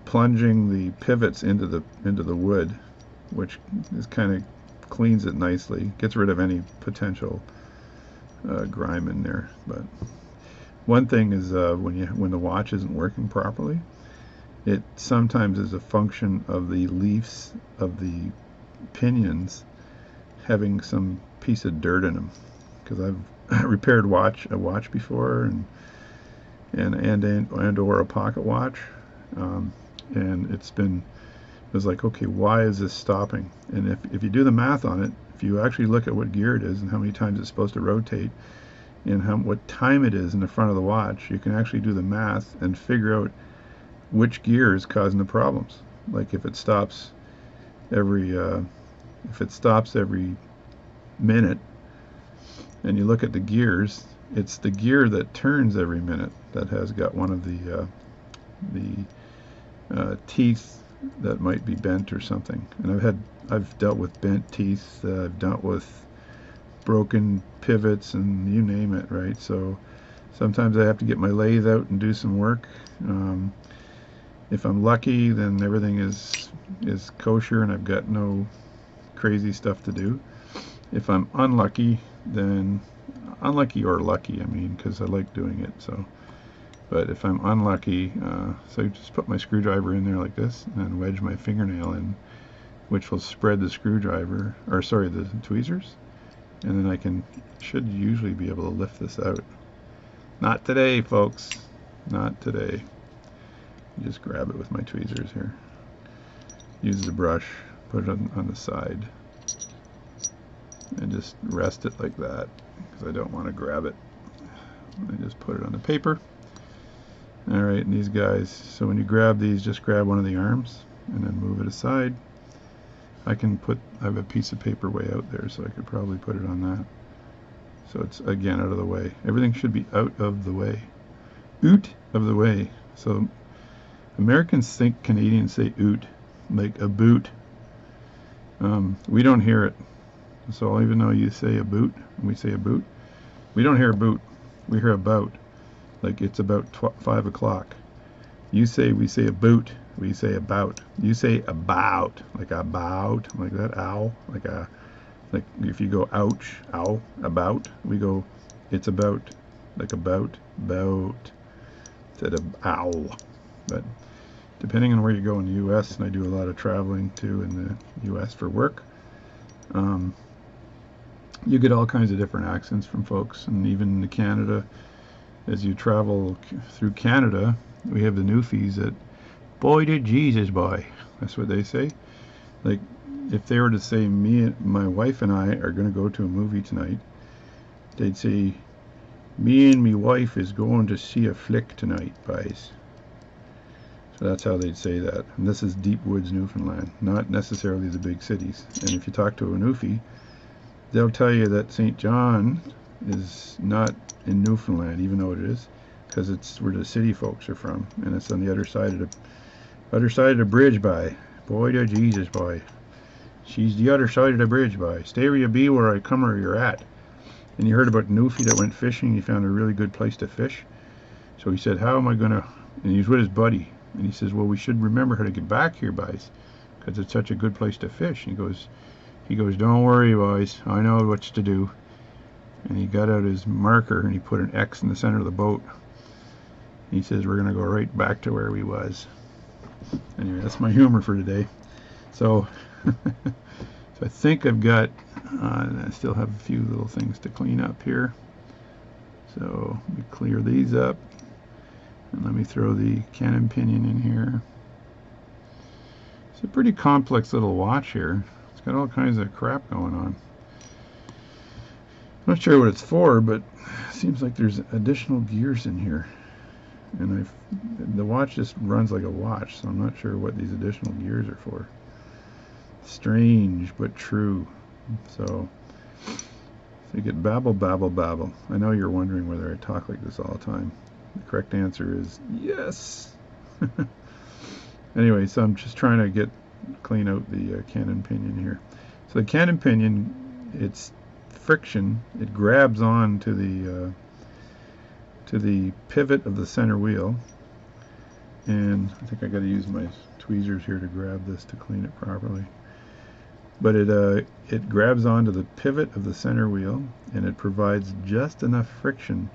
plunging the pivots into the wood, which is kind of cleans it nicely, gets rid of any potential grime in there. But one thing is when the watch isn't working properly, it sometimes is a function of the leaves of the pinions having some piece of dirt in them. Because I've repaired a watch before, and or a pocket watch, and it was like, okay, why is this stopping? And if you do the math on it, if you actually look at what gear it is and how many times it's supposed to rotate and what time it is in the front of the watch, you can actually do the math and figure out which gear is causing the problems. Like if it stops every minute, and you look at the gears, it's the gear that turns every minute that has got one of the teeth that might be bent or something. And I've dealt with bent teeth, I've dealt with broken pivots, and you name it, right? So sometimes I have to get my lathe out and do some work. If I'm lucky, then everything is kosher and I've got no crazy stuff to do. If I'm unlucky, then unlucky or lucky, I mean, because I like doing it. So, but if I'm unlucky, so I just put my screwdriver in there like this and wedge my fingernail in, which will spread the screwdriver, or sorry, the tweezers, and then should usually be able to lift this out. Not today, folks. Not today. Just grab it with my tweezers here. Use the brush, put it on the side, and just rest it like that, because I don't want to grab it. I just put it on the paper. Alright, and these guys, so when you grab these, just grab one of the arms and then move it aside. I have a piece of paper way out there, so I could probably put it on that. So it's, again, out of the way. Everything should be out of the way. Out of the way. So Americans think Canadians say oot, like a boot. We don't hear it. So even though you say a boot, and we say a boot, we don't hear a boot. We hear about. Like it's about 5 o'clock. We say a boot. We say about. You say about, like about, like that. Ow, like if you go ouch, ow, about. We go, it's about, like about, instead of ow. But depending on where you go in the U.S., and I do a lot of traveling too in the U.S. for work, you get all kinds of different accents from folks. And even in Canada, as you travel through Canada, we have the Newfies that, boy did Jesus boy. That's what they say. Like if they were to say, my wife and I are going to go to a movie tonight, they'd say, me and me wife is going to see a flick tonight, boys. So that's how they'd say that. And this is deep woods Newfoundland, not necessarily the big cities. And if you talk to a Newfie, they'll tell you that St. John is not in Newfoundland, even though it is, because it's where the city folks are from, and it's on the other side of the bridge, by. Boy to Jesus, boy. She's the other side of the bridge, by. Stay where you be, where I come where you're at. And you heard about Newfie that went fishing. He found a really good place to fish. So he said, how am I gonna? And he was with his buddy. And he says, well, we should remember how to get back here, boys, because it's such a good place to fish. And he goes, don't worry, boys, I know what's to do. And he got out his marker and he put an X in the center of the boat. He says, we're going to go right back to where we was. Anyway, that's my humor for today. So, so I think I've got, I still have a few little things to clean up here. So let me clear these up. And let me throw the cannon pinion in here. It's a pretty complex little watch here. It's got all kinds of crap going on. I'm not sure what it's for, but it seems like there's additional gears in here. And the watch just runs like a watch, so I'm not sure what these additional gears are for. Strange, but true. So So you get babble, babble, babble. I know you're wondering whether I talk like this all the time. The correct answer is yes. Anyway, so I'm just trying to clean out the cannon pinion here. So the cannon pinion, it's friction. It grabs on to the pivot of the center wheel, and I think I got to use my tweezers here to grab this to clean it properly. But it grabs onto the pivot of the center wheel, and it provides just enough friction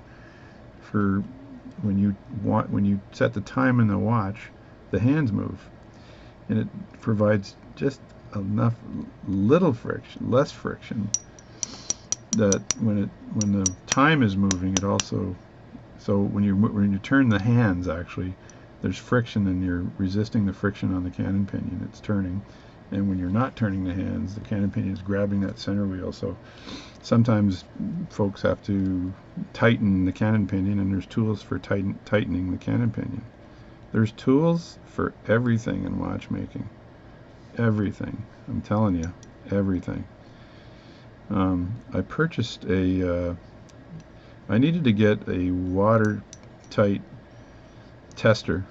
for when you set the time in the watch, the hands move, and it provides just enough little friction, less friction, that when the time is moving, it also, so when you turn the hands, actually there's friction and you're resisting the friction on the cannon pinion. It's turning. And when you're not turning the hands, the cannon pinion is grabbing that center wheel. So sometimes folks have to tighten the cannon pinion, and there's tools for tightening the cannon pinion. There's tools for everything in watchmaking. Everything. I'm telling you, everything. I purchased I needed to get a watertight tester,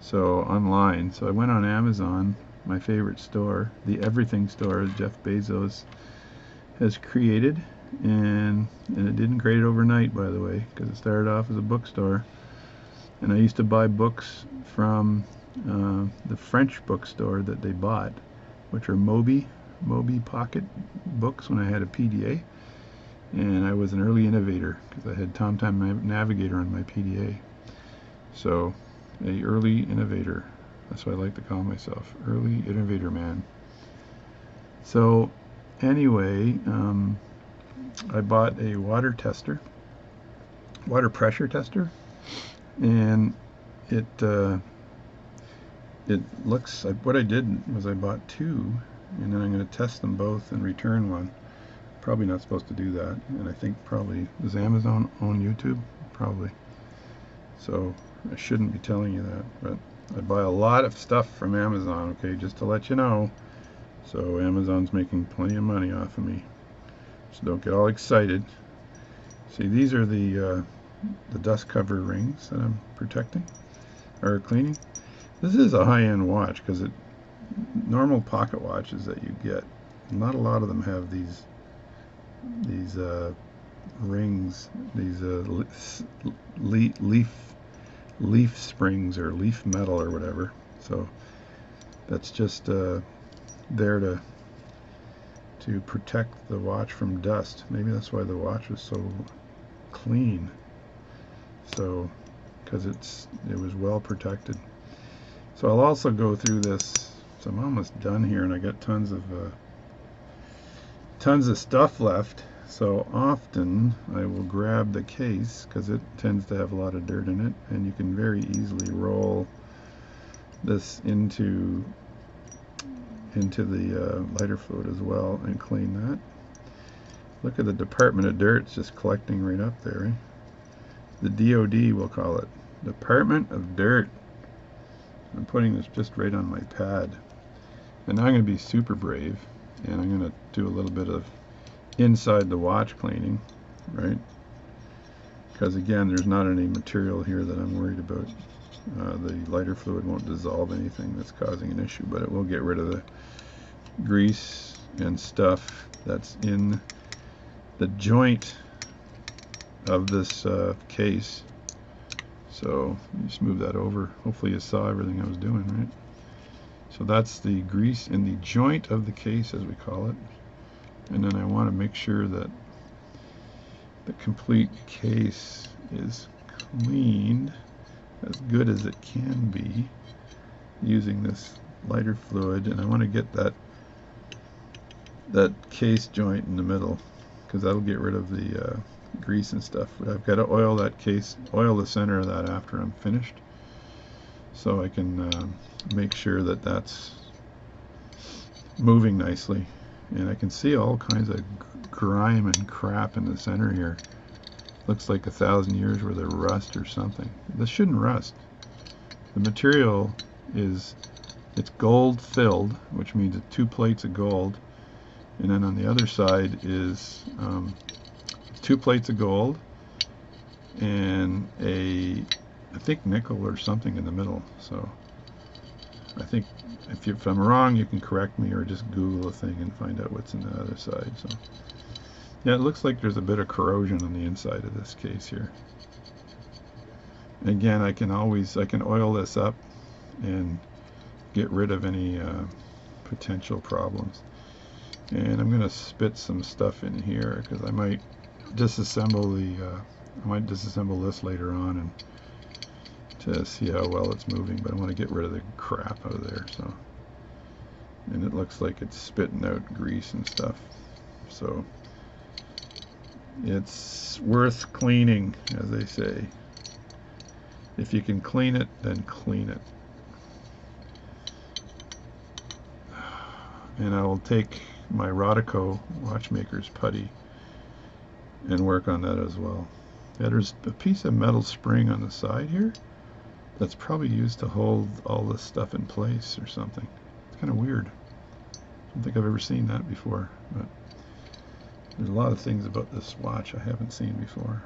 so online. So I went on Amazon, my favorite store, the everything store Jeff Bezos has created, and it didn't create it overnight, by the way, because it started off as a bookstore, and I used to buy books from the French bookstore that they bought, which are Moby Pocket books, when I had a PDA, and I was an early innovator because I had TomTom Navigator on my PDA. So a early innovator. That's what I like to call myself, early innovator man. So anyway, I bought a water pressure tester, and it looks, what I did was I bought two, and then I'm going to test them both and return one. Probably not supposed to do that, and I think probably, does Amazon own YouTube? Probably. So I shouldn't be telling you that, but I buy a lot of stuff from Amazon, okay, just to let you know. So Amazon's making plenty of money off of me. So don't get all excited. See, these are the dust cover rings that I'm protecting, or cleaning. This is a high-end watch, because normal pocket watches that you get, not a lot of them have these rings, these leaf springs or leaf metal or whatever. So that's just there to protect the watch from dust. Maybe that's why the watch was so clean. So because it was well protected. So I'll also go through this. So I'm almost done here, and I got tons of stuff left. So often I will grab the case, because it tends to have a lot of dirt in it, and you can very easily roll this into the lighter fluid as well and clean that. Look at the Department of Dirt, it's just collecting right up there. Eh? The DOD, we'll call it, Department of Dirt. I'm putting this just right on my pad, and now I'm going to be super brave, and I'm going to do a little bit of inside the watch cleaning, right? Because again, there's not any material here that I'm worried about. The lighter fluid won't dissolve anything that's causing an issue, but it will get rid of the grease and stuff that's in the joint of this case. So just move that over. Hopefully you saw everything I was doing, right? So that's the grease in the joint of the case, as we call it. And then I want to make sure that the complete case is cleaned as good as it can be using this lighter fluid, and I want to get that case joint in the middle, because that'll get rid of the grease and stuff. But I've got to oil that case, oil the center of that after I'm finished, so I can make sure that that's moving nicely. And I can see all kinds of grime and crap in the center here. Looks like 1,000 years worth of rust or something. This shouldn't rust. The material it's gold filled, which means it's 2 plates of gold, and then on the other side is 2 plates of gold and I think nickel or something in the middle. So I think if I'm wrong, you can correct me or just Google a thing and find out what's in the other side. So yeah, it looks like there's a bit of corrosion on the inside of this case here. Again, I can oil this up and get rid of any potential problems. And I'm going to spit some stuff in here because I might disassemble this later on and to see how well it's moving, but I want to get rid of the crap out of there. So, and it looks like it's spitting out grease and stuff, so it's worth cleaning, as they say. If you can clean it, then clean it. And I will take my Rodico watchmaker's putty and work on that as well. Yeah, there's a piece of metal spring on the side here that's probably used to hold all this stuff in place or something. It's kind of weird. I don't think I've ever seen that before, but there's a lot of things about this watch I haven't seen before.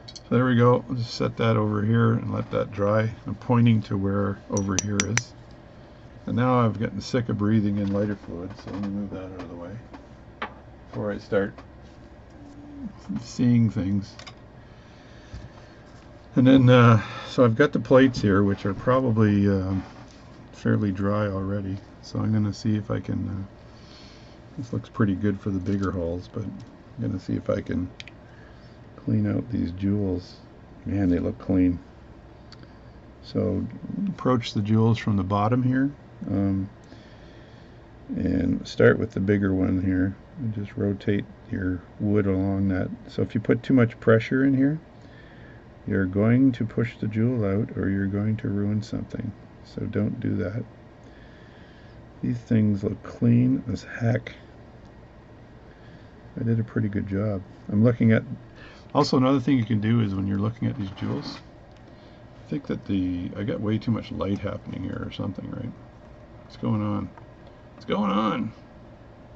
So there we go. I'll just set that over here and let that dry. I'm pointing to where over here is. And now I've gotten sick of breathing in lighter fluid, so let me move that out of the way before I start seeing things. And then, so I've got the plates here, which are probably fairly dry already. So I'm going to see if I can, this looks pretty good for the bigger holes, but I'm going to see if I can clean out these jewels. Man, they look clean. So approach the jewels from the bottom here, and start with the bigger one here, and just rotate your wood along that. So if you put too much pressure in here, you're going to push the jewel out or you're going to ruin something. So don't do that. These things look clean as heck. I did a pretty good job. I'm looking at, also another thing you can do is when you're looking at these jewels, I think that I got way too much light happening here or something, right? What's going on? What's going on,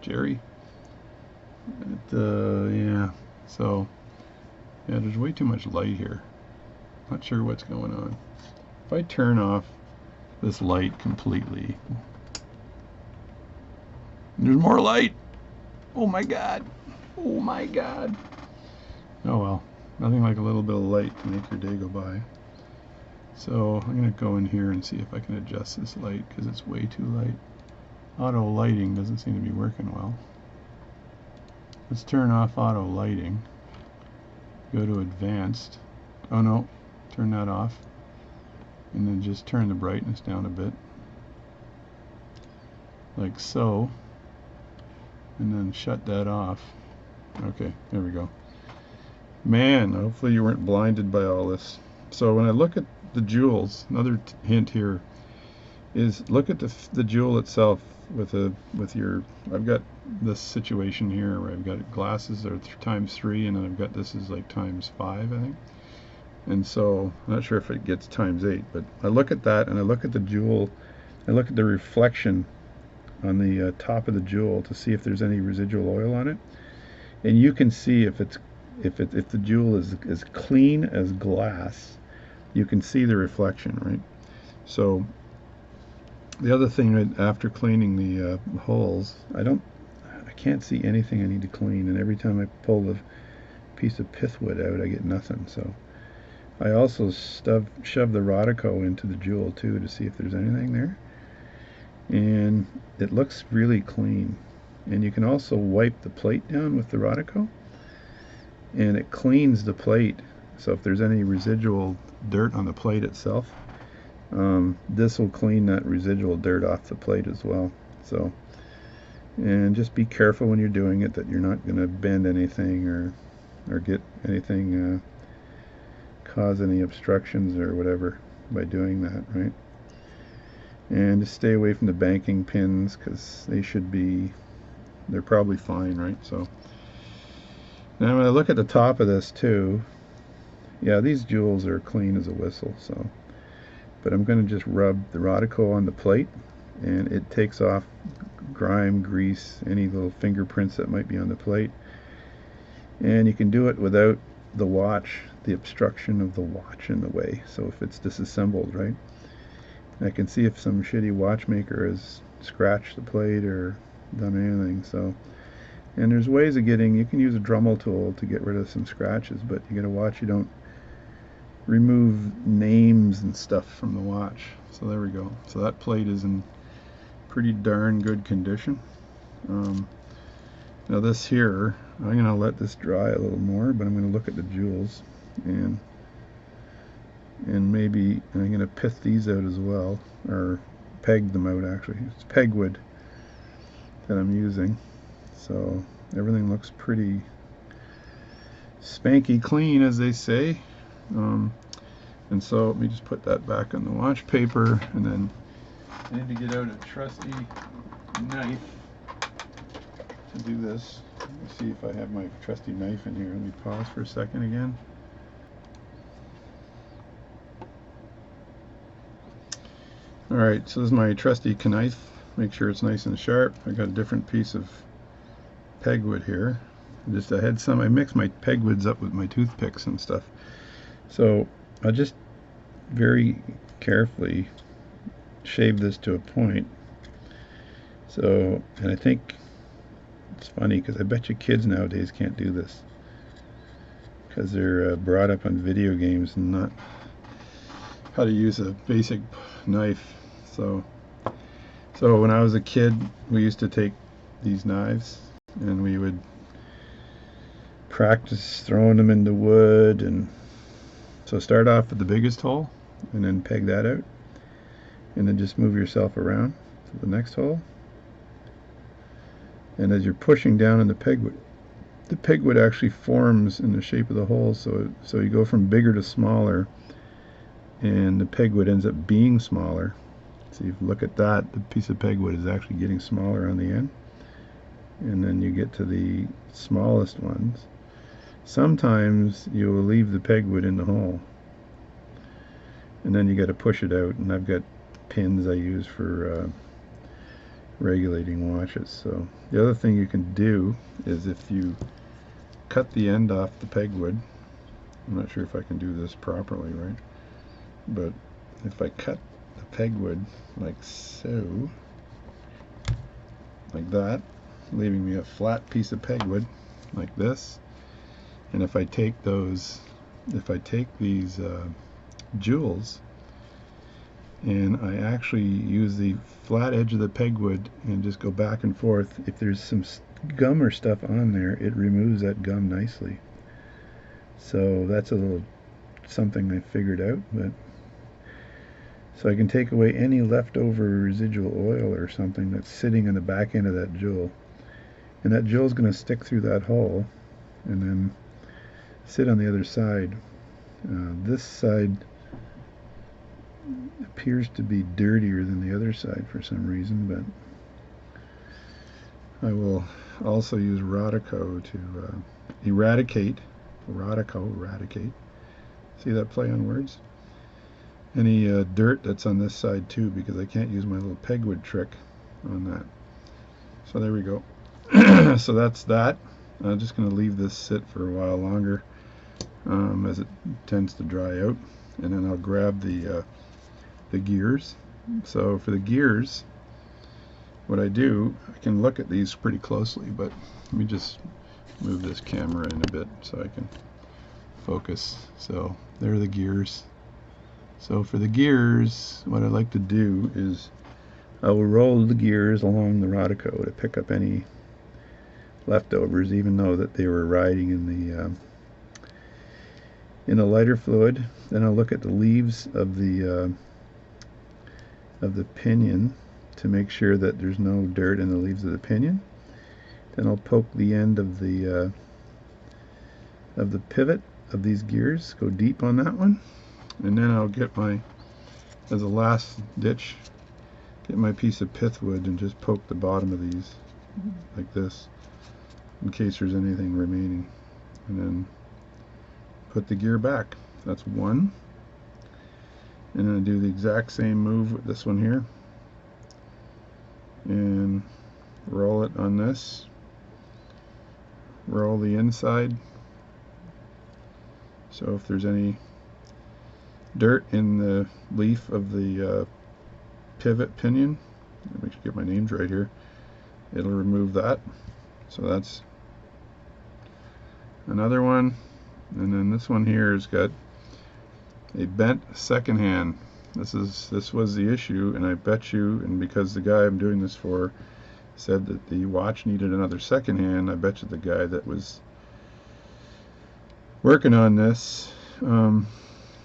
Jerry? Yeah, so yeah, there's way too much light here. Not sure what's going on. If I turn off this light completely, there's more light. Oh my god. Oh my god. Oh well, nothing like a little bit of light to make your day go by. So I'm going to go in here and see if I can adjust this light because it's way too light. Auto lighting doesn't seem to be working well. Let's turn off auto lighting. Go to advanced. Oh no, turn that off. And then just turn the brightness down a bit. Like so. And then shut that off. Okay, there we go. Man, hopefully you weren't blinded by all this. So when I look at the jewels, another hint here is look at the jewel itself with your, I've got this situation here where I've got glasses are ×3 and then I've got this is like ×5, I think. And so I'm not sure if it gets ×8, but I look at that and I look at the jewel, I look at the reflection on the top of the jewel to see if there's any residual oil on it, and you can see if the jewel is as clean as glass, you can see the reflection, right? So the other thing, after cleaning the holes, I can't see anything I need to clean, and every time I pull the piece of pithwood out, I get nothing. So I also shove the Rodico into the jewel too to see if there's anything there, and it looks really clean. And you can also wipe the plate down with the Rodico, and it cleans the plate. So if there's any residual dirt on the plate itself, this will clean that residual dirt off the plate as well. So, and just be careful when you're doing it that you're not going to bend anything or get anything, cause any obstructions or whatever by doing that, right? And just stay away from the banking pins because they're probably fine, right? So now when I look at the top of this too, yeah, these jewels are clean as a whistle. So, but I'm going to just rub the Rodico on the plate, and it takes off grime, grease, any little fingerprints that might be on the plate. And you can do it without the watch, the obstruction of the watch in the way. So if it's disassembled, right? I can see if some shitty watchmaker has scratched the plate or done anything. So, and there's ways of getting, you can use a Dremel tool to get rid of some scratches, but you gotta watch you don't remove names and stuff from the watch. So there we go. So that plate is in pretty darn good condition. Now this here, I'm going to let this dry a little more, but I'm going to look at the jewels and maybe I'm going to pith these out as well, or peg them out actually. It's pegwood that I'm using. So everything looks pretty spanky clean, as they say. And so let me just put that back on the watch paper, and then I need to get out a trusty knife to do this. Let me see if I have my trusty knife in here. Let me pause for a second again. Alright, so this is my trusty knife. Make sure it's nice and sharp. I got a different piece of pegwood here. I mixed my pegwoods up with my toothpicks and stuff. So I'll just very carefully shave this to a point. So, and I think it's funny because I bet you kids nowadays can't do this because they're brought up on video games and not how to use a basic knife. So when I was a kid, we used to take these knives and we would practice throwing them into wood. And so start off with the biggest hole and then peg that out, and then just move yourself around to the next hole. And as you're pushing down in the pegwood actually forms in the shape of the hole, so you go from bigger to smaller, and the pegwood ends up being smaller. So if you look at that, the piece of pegwood is actually getting smaller on the end, and then you get to the smallest ones. Sometimes you will leave the pegwood in the hole, and then you got to push it out, and I've got pins I use for regulating watches. So the other thing you can do is if you cut the end off the pegwood, I'm not sure if I can do this properly, right? But if I cut the pegwood like so, like that, leaving me a flat piece of pegwood like this, and if I take these jewels and I actually use the flat edge of the pegwood and just go back and forth, if there's some gum or stuff on there, it removes that gum nicely. So that's a little something I figured out. But so I can take away any leftover residual oil or something that's sitting in the back end of that jewel, and that jewel is going to stick through that hole and then sit on the other side. This side appears to be dirtier than the other side for some reason, but I will also use Rodico to eradicate. See that play on words? Any dirt that's on this side too, because I can't use my little pegwood trick on that. So there we go. So that's that. I'm just going to leave this sit for a while longer as it tends to dry out, and then I'll grab the gears. So for the gears, what I do, I can look at these pretty closely, but let me just move this camera in a bit so I can focus. So there are the gears. So for the gears, what I like to do is I will roll the gears along the Rodico to pick up any leftovers, even though that they were riding in the lighter fluid. Then I'll look at the leaves of the pinion to make sure that there's no dirt in the leaves of the pinion. Then I'll poke the end of the pivot of these gears, go deep on that one, and then I'll get as a last ditch, get my piece of pithwood and just poke the bottom of these like this, in case there's anything remaining, and then put the gear back. That's one. And then I do the exact same move with this one here, and roll it on this, roll the inside. So if there's any dirt in the leaf of the pivot pinion, let me get my names right here, it'll remove that. So that's another one. And then this one here has got a bent second hand. This was the issue, and I bet you, and because the guy I'm doing this for said that the watch needed another second hand, I bet you the guy that was working on this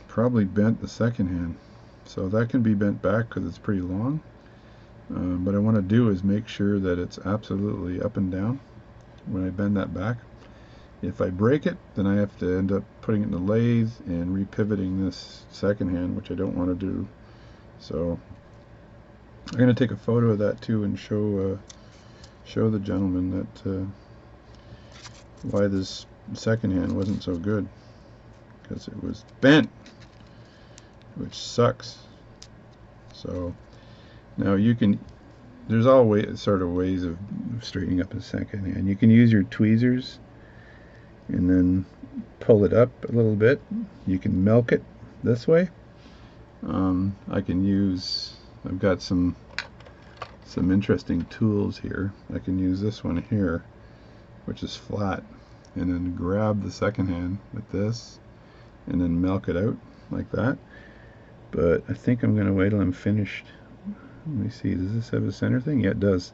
probably bent the second hand. So that can be bent back because it's pretty long. What I want to do is make sure that it's absolutely up and down when I bend that back. If I break it, then I have to end up putting it in the lathe and repivoting this second hand, which I don't want to do. So I'm going to take a photo of that too and show the gentleman that why this second hand wasn't so good, because it was bent, which sucks. So now there's always sort of ways of straightening up a second hand. You can use your tweezers and then pull it up a little bit. You can milk it this way. I've got some interesting tools here. I can use this one here, which is flat, and then grab the second hand with this and then milk it out like that. But I think I'm going to wait till I'm finished. Let me see, does this have a center thing? Yeah, it does.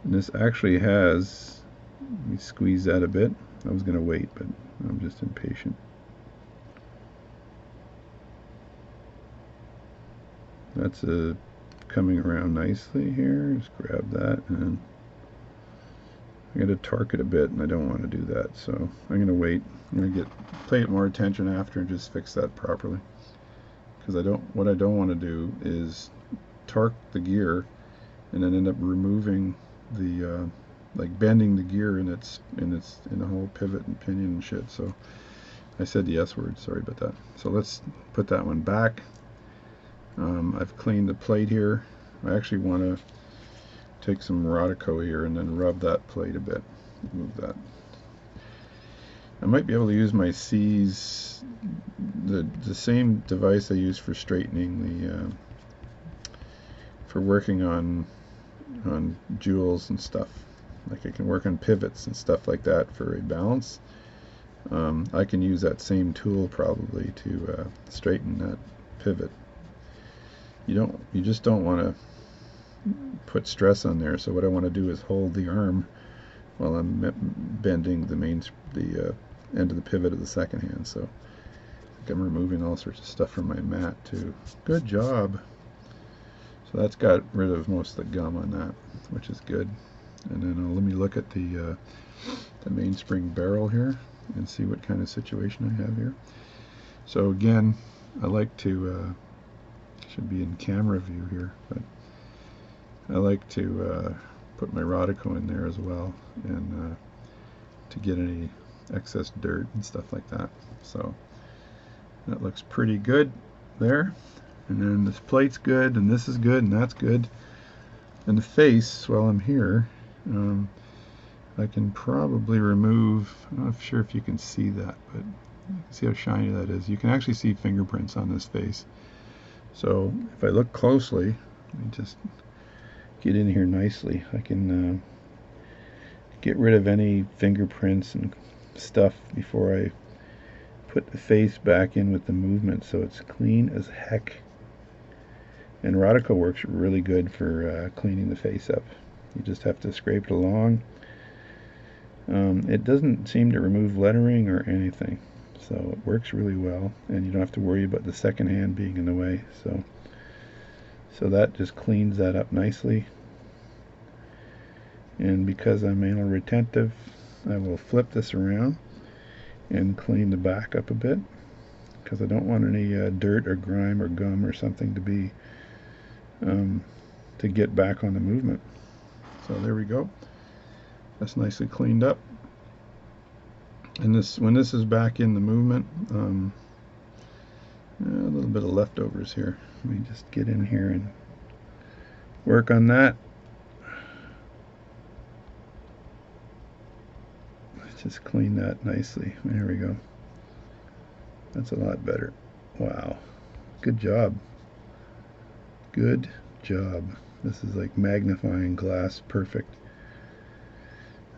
And this actually has, let me squeeze that a bit. I was going to wait, but I'm just impatient. That's coming around nicely here. Just grab that, and I got to torque it a bit, and I don't want to do that, so I'm going to wait. I'm going to pay it more attention after and just fix that properly. Because what I don't want to do is torque the gear and then end up removing the like bending the gear in the whole pivot and pinion and shit. So I said the S word, sorry about that. So let's put that one back. I've cleaned the plate here. I actually want to take some Rodico here and then rub that plate a bit. Move that. I might be able to use my C's, the same device I use for straightening for working on jewels and stuff. Like I can work on pivots and stuff like that for a balance. I can use that same tool probably to straighten that pivot. You just don't want to put stress on there. So what I want to do is hold the arm while I'm bending the end of the pivot of the second hand. So I'm removing all sorts of stuff from my mat too. Good job. So that's got rid of most of the gum on that, which is good. And then let me look at the mainspring barrel here and see what kind of situation I have here. So again, I like to should be in camera view here, but I like to put my Rodico in there as well, and to get any excess dirt and stuff like that. So that looks pretty good there. And then this plate's good, and this is good, and that's good. And the face, while I'm here, I can probably remove, I'm not sure if you can see that, but see how shiny that is. You can actually see fingerprints on this face. So if I look closely, let me just get in here nicely. I can get rid of any fingerprints and stuff before I put the face back in with the movement, so it's clean as heck. And Rodico works really good for cleaning the face up. You just have to scrape it along. It doesn't seem to remove lettering or anything, so it works really well, and you don't have to worry about the second hand being in the way. So that just cleans that up nicely. And because I'm anal retentive, I will flip this around and clean the back up a bit, because I don't want any dirt or grime or gum or something to get back on the movement. So there we go. That's nicely cleaned up. And when this is back in the movement, a little bit of leftovers here. Let me just get in here and work on that. just clean that nicely. There we go. That's a lot better. Wow. Good job. Good job. This is like magnifying glass perfect.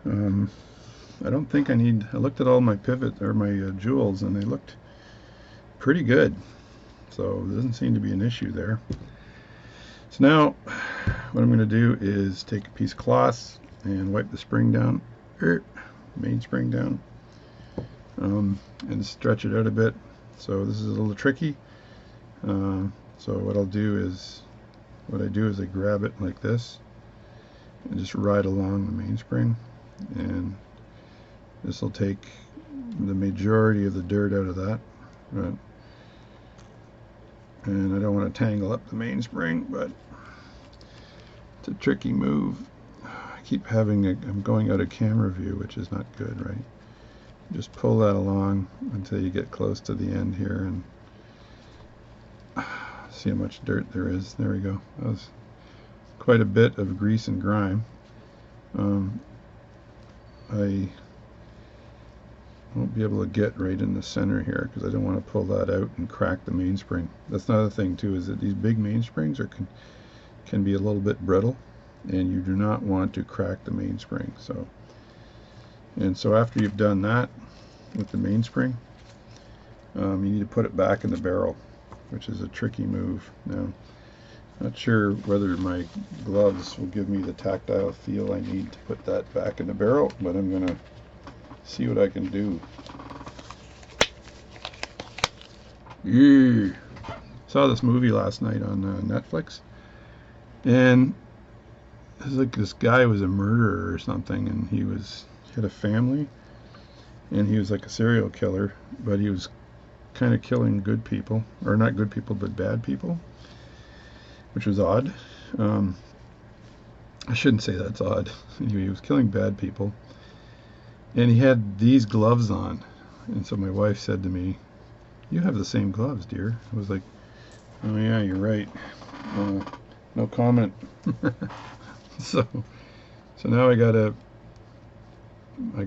I don't think I looked at all my pivot or my jewels, and they looked pretty good. So there doesn't seem to be an issue there. So now what I'm going to do is take a piece of cloth and wipe the spring down, mainspring down, and stretch it out a bit. So this is a little tricky. So what I do is I grab it like this and just ride along the mainspring, and this will take the majority of the dirt out of that. Right. And I don't want to tangle up the mainspring, but it's a tricky move. I'm going out of camera view, which is not good, right? Just pull that along until you get close to the end here, and see how much dirt there is. There we go. That was quite a bit of grease and grime. I won't be able to get right in the center here because I don't want to pull that out and crack the mainspring. That's another thing too, is that these big mainsprings can be a little bit brittle, and you do not want to crack the mainspring. So after you've done that with the mainspring, you need to put it back in the barrel, which is a tricky move. Now, not sure whether my gloves will give me the tactile feel I need to put that back in the barrel, but I'm going to see what I can do. Yeah. Saw this movie last night on Netflix, and it was like this guy was a murderer or something, and he had a family, and he was like a serial killer, but he was kind of killing good people, or not good people, but bad people, which was odd. I shouldn't say that's odd. Anyway, he was killing bad people, and he had these gloves on, and so my wife said to me, "You have the same gloves, dear." I was like, "Oh yeah, you're right. No comment." So now I gotta I'm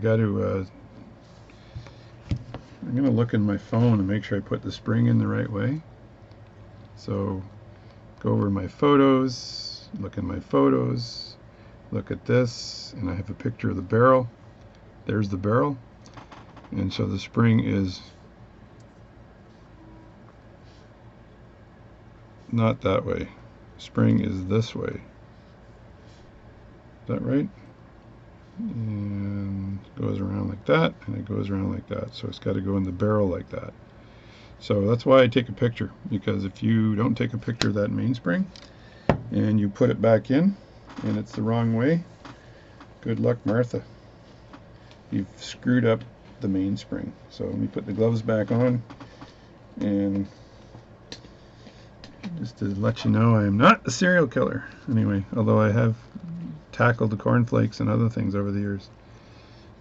gonna look in my phone and make sure I put the spring in the right way. So go over my photos, look in my photos, look at this, and I have a picture of the barrel. There's the barrel, and so the spring is not that way. Spring is this way. Is that right? And goes around like that, and it goes around like that. So it's got to go in the barrel like that. So that's why I take a picture, because if you don't take a picture of that mainspring and you put it back in and it's the wrong way, good luck, Martha. You've screwed up the mainspring. So let me put the gloves back on, and just to let you know, I am not a serial killer. Anyway, although I have tackled the cornflakes and other things over the years.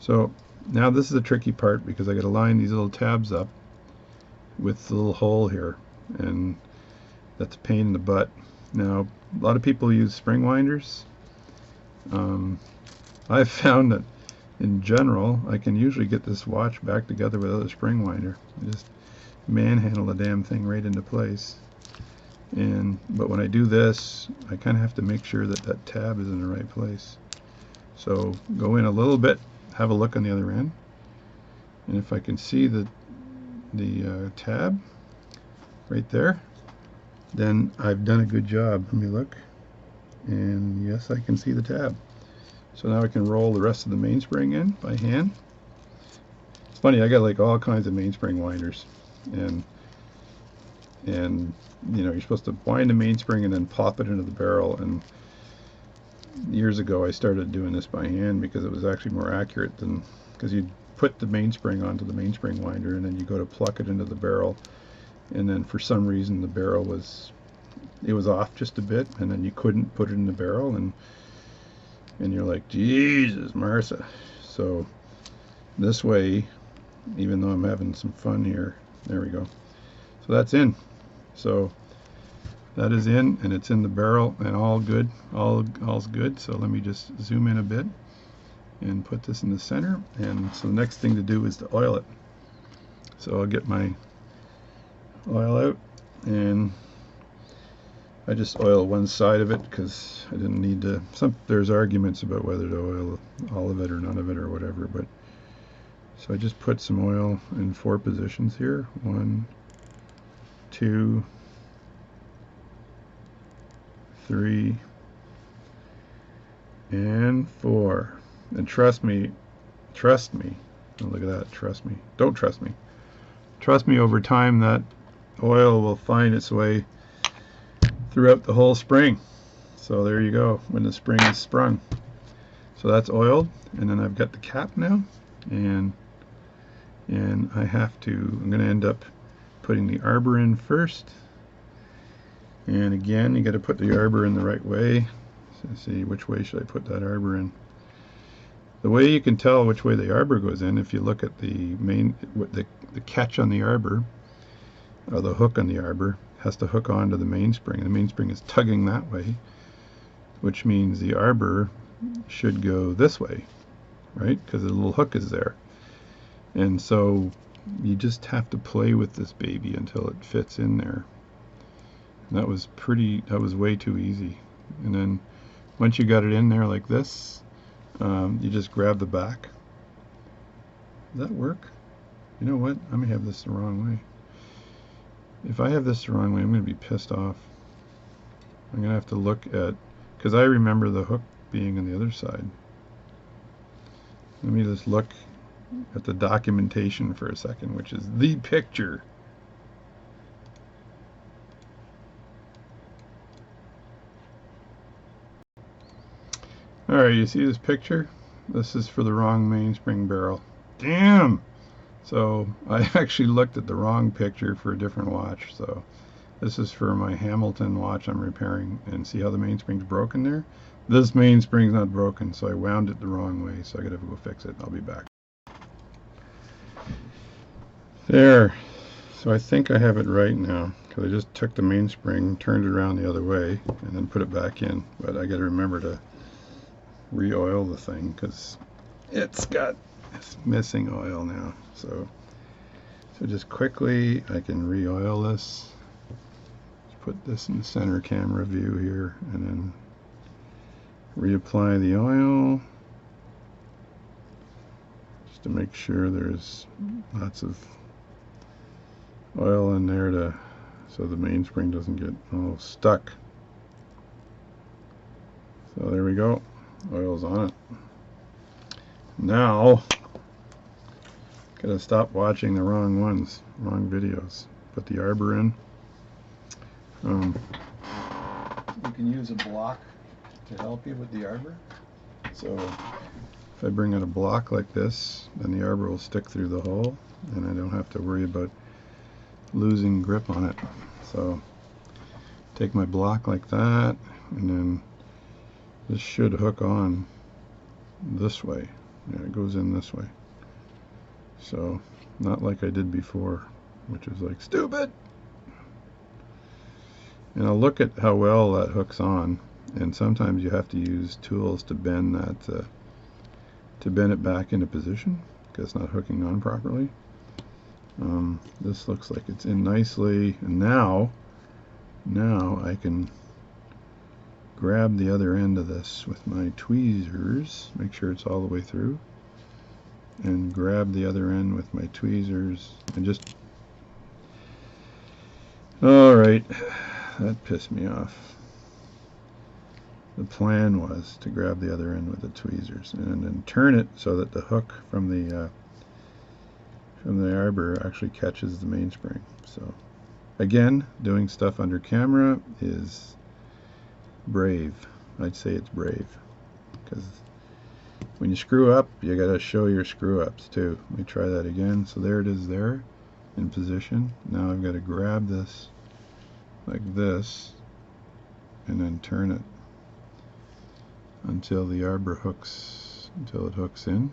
So now this is a tricky part, because I got to line these little tabs up with the little hole here, and that's a pain in the butt. Now, a lot of people use spring winders. I've found that in general I can usually get this watch back together without a spring winder. I just manhandle the damn thing right into place. But when I do this, I kind of have to make sure that that tab is in the right place. So go in a little bit, have a look on the other end, and if I can see the tab right there, then I've done a good job. Let me look, and yes, I can see the tab. So now I can roll the rest of the mainspring in by hand. It's funny, I got like all kinds of mainspring winders, and you know, you're supposed to wind the mainspring and then pop it into the barrel. And years ago I started doing this by hand because it was actually more accurate than, because you'd put the mainspring onto the mainspring winder and then you go to pluck it into the barrel, and then for some reason the barrel was off just a bit, and then you couldn't put it in the barrel, and you're like, Jesus, Martha. So this way, even though I'm having some fun here, there we go. So that's in. So that is in, and it's in the barrel, and all good. All's good. So let me just zoom in a bit, and put this in the center. And so the next thing to do is to oil it. So I'll get my oil out, and I just oil one side of it because I didn't need to. There's arguments about whether to oil all of it or none of it or whatever, but so I just put some oil in 4 positions here. 1, 2, 3, and 4. And trust me. Oh, look at that. Trust me. Don't trust me. Trust me, over time that oil will find its way throughout the whole spring. So there you go, when the spring is sprung. So that's oiled, and then I've got the cap now, and I'm going to end up putting the arbor in first. And again, you got to put the arbor in the right way. So see, which way should I put that arbor in? The way you can tell which way the arbor goes in, if you look at the catch on the arbor, or the hook on the arbor, has to hook onto the mainspring. The mainspring is tugging that way, which means the arbor should go this way, right? Because the little hook is there. And so you just have to play with this baby until it fits in there. And that was way too easy. And then once you got it in there like this, you just grab the back. Does that work? You know what? I may have this the wrong way. If I have this the wrong way, I'm going to be pissed off. I'm going to have to look at, because I remember the hook being on the other side. Let me just look at the documentation for a second, which is the picture. Alright, you see this picture? This is for the wrong mainspring barrel. Damn! So I actually looked at the wrong picture for a different watch. So this is for my Hamilton watch I'm repairing, and see how the mainspring's broken there? This mainspring's not broken, so I wound it the wrong way, so I gotta go fix it. I'll be back. There. So I think I have it right now, because I just took the mainspring, turned it around the other way, and then put it back in. But I gotta remember to re-oil the thing, because it's missing oil now. So just quickly I can re-oil this. Just put this in the center camera view here, and then reapply the oil just to make sure there's lots of oil in there so the mainspring doesn't get all stuck. So there we go. Oil's on it. Now gotta stop watching the wrong videos. Put the arbor in. You can use a block to help you with the arbor. So if I bring out a block like this, then the arbor will stick through the hole, and I don't have to worry about losing grip on it. So take my block like that, and then this should hook on this way. Yeah, it goes in this way. So not like I did before, which was like stupid. And I'll look at how well that hooks on, and sometimes you have to use tools to bend that to bend it back into position because it's not hooking on properly. This looks like it's in nicely, and now I can grab the other end of this with my tweezers, make sure it's all the way through, and grab the other end with my tweezers, and just, alright, that pissed me off. The plan was to grab the other end with the tweezers and then turn it so that the hook from the arbor actually catches the mainspring. So again, doing stuff under camera is brave. I'd say it's brave, because when you screw up, you gotta show your screw ups too. Let me try that again. So there it is, there in position. Now I've got to grab this like this and then turn it until the arbor hooks, until it hooks in.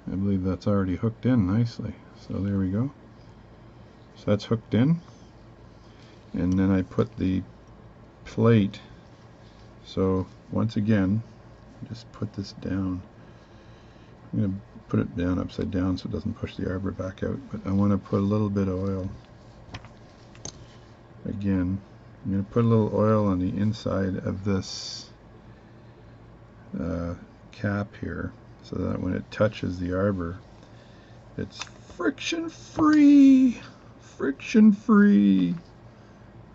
I believe that's already hooked in nicely. So there we go. So that's hooked in, and then I put the plate. So once again, just put this down. I'm going to put it down upside down so it doesn't push the arbor back out, but I want to put a little bit of oil. Again, I'm going to put a little oil on the inside of this cap here so that when it touches the arbor, it's friction free. Friction free.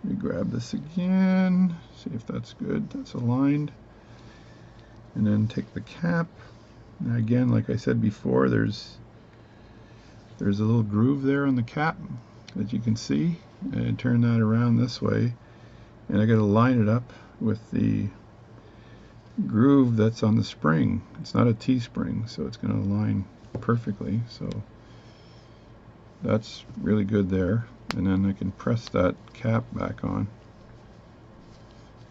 Let me grab this again, see if that's good. That's aligned. And then take the cap. Now again, like I said before, there's a little groove there on the cap that you can see, and turn that around this way, and I got to line it up with the groove that's on the spring. It's not a T-spring, so it's going to align perfectly. So that's really good there. And then I can press that cap back on,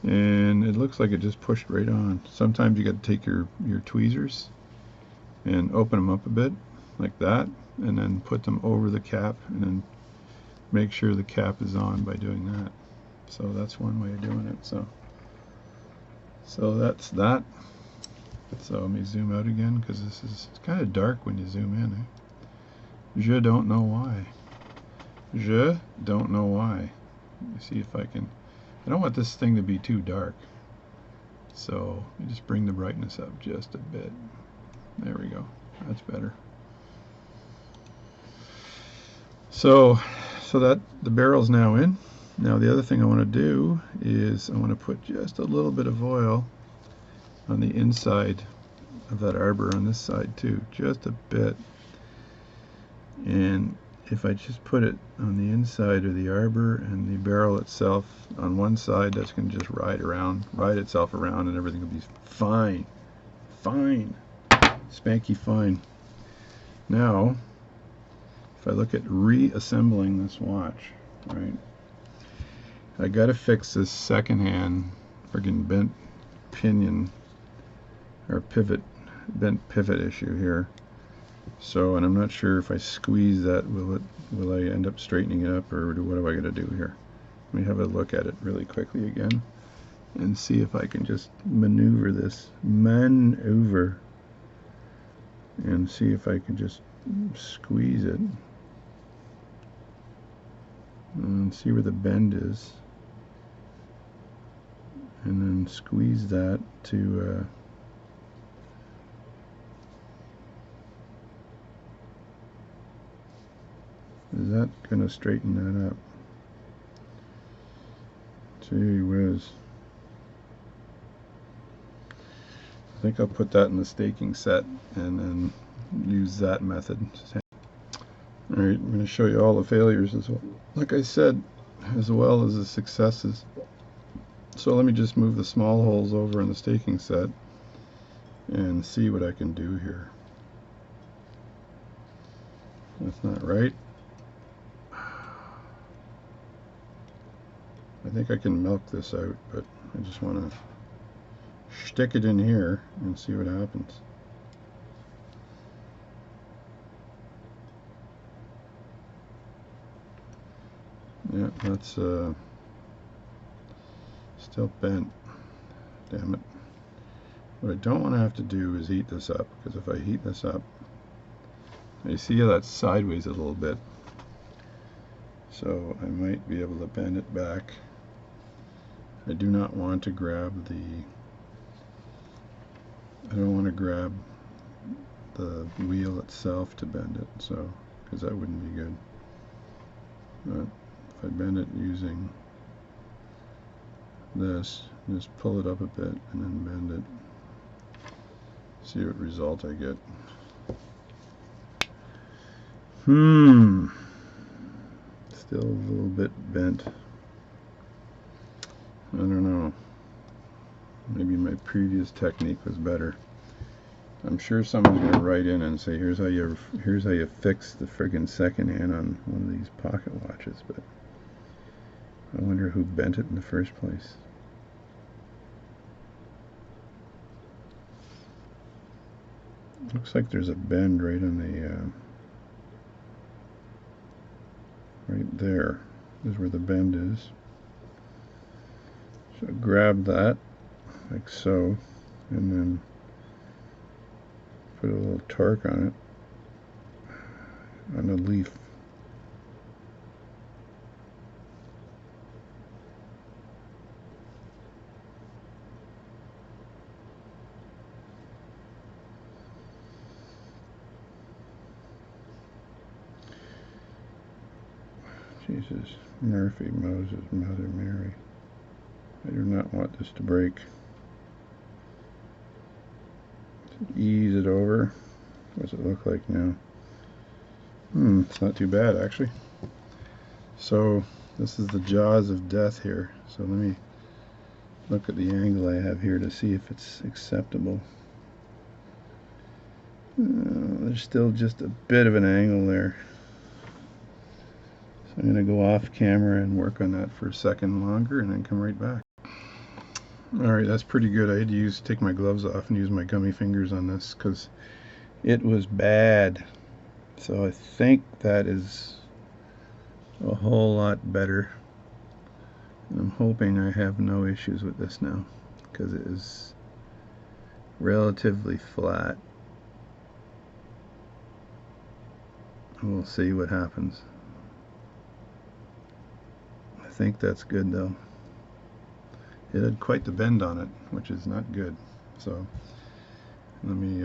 and it looks like it just pushed right on. Sometimes you got to take your tweezers and open them up a bit like that, and then put them over the cap, and then make sure the cap is on by doing that. So that's one way of doing it. So that's that. So let me zoom out again, because it's kind of dark when you zoom in. Je don't know why. Je don't know why. Let me see if I can. I don't want this thing to be too dark, so let me just bring the brightness up just a bit. There we go. That's better. So that the barrel's now in. Now the other thing I want to do is I want to put just a little bit of oil on the inside of that arbor on this side too, just a bit. And if I just put it on the inside of the arbor and the barrel itself on one side, that's going to just ride itself around, and everything will be fine. Fine. Spanky fine. Now, if I look at reassembling this watch, right, I got to fix this second-hand friggin' bent pinion or bent pivot issue here. So, and I'm not sure if I squeeze that, will I end up straightening it up, or what do I got to do here? Let me have a look at it really quickly again and see if I can just maneuver and see if I can just squeeze it and see where the bend is, and then squeeze that to is that going to straighten that up? Gee whiz. I think I'll put that in the staking set and then use that method. Alright, I'm going to show you all the failures as well, like I said, as well as the successes. So let me just move the small holes over in the staking set and see what I can do here. That's not right. I think I can milk this out, but I just want to stick it in here and see what happens. Yeah, that's still bent. Damn it. What I don't want to have to do is heat this up, because if I heat this up, you see how that's sideways a little bit. So I might be able to bend it back. I do not want to grab I don't want to grab the wheel itself to bend it, so, because that wouldn't be good. But if I bend it using this, just pull it up a bit and then bend it. See what result I get. Still a little bit bent. I don't know. Maybe my previous technique was better. I'm sure someone's going to write in and say, here's how you fix the friggin' second hand on one of these pocket watches, but I wonder who bent it in the first place. Looks like there's a bend right on the right there is where the bend is. So grab that like so, and then put a little torque on it, on the leaf. Jesus, Murphy, Moses, Mother Mary. I do not want this to break. Ease it over. What does it look like now? It's not too bad actually. So this is the jaws of death here. So let me look at the angle I have here to see if it's acceptable. There's still just a bit of an angle there. So I'm going to go off camera and work on that for a second longer and then come right back. Alright, that's pretty good. I had to take my gloves off and use my gummy fingers on this because it was bad. So I think that is a whole lot better. I'm hoping I have no issues with this now because it is relatively flat. We'll see what happens. I think that's good though. It had quite the bend on it, which is not good. So let me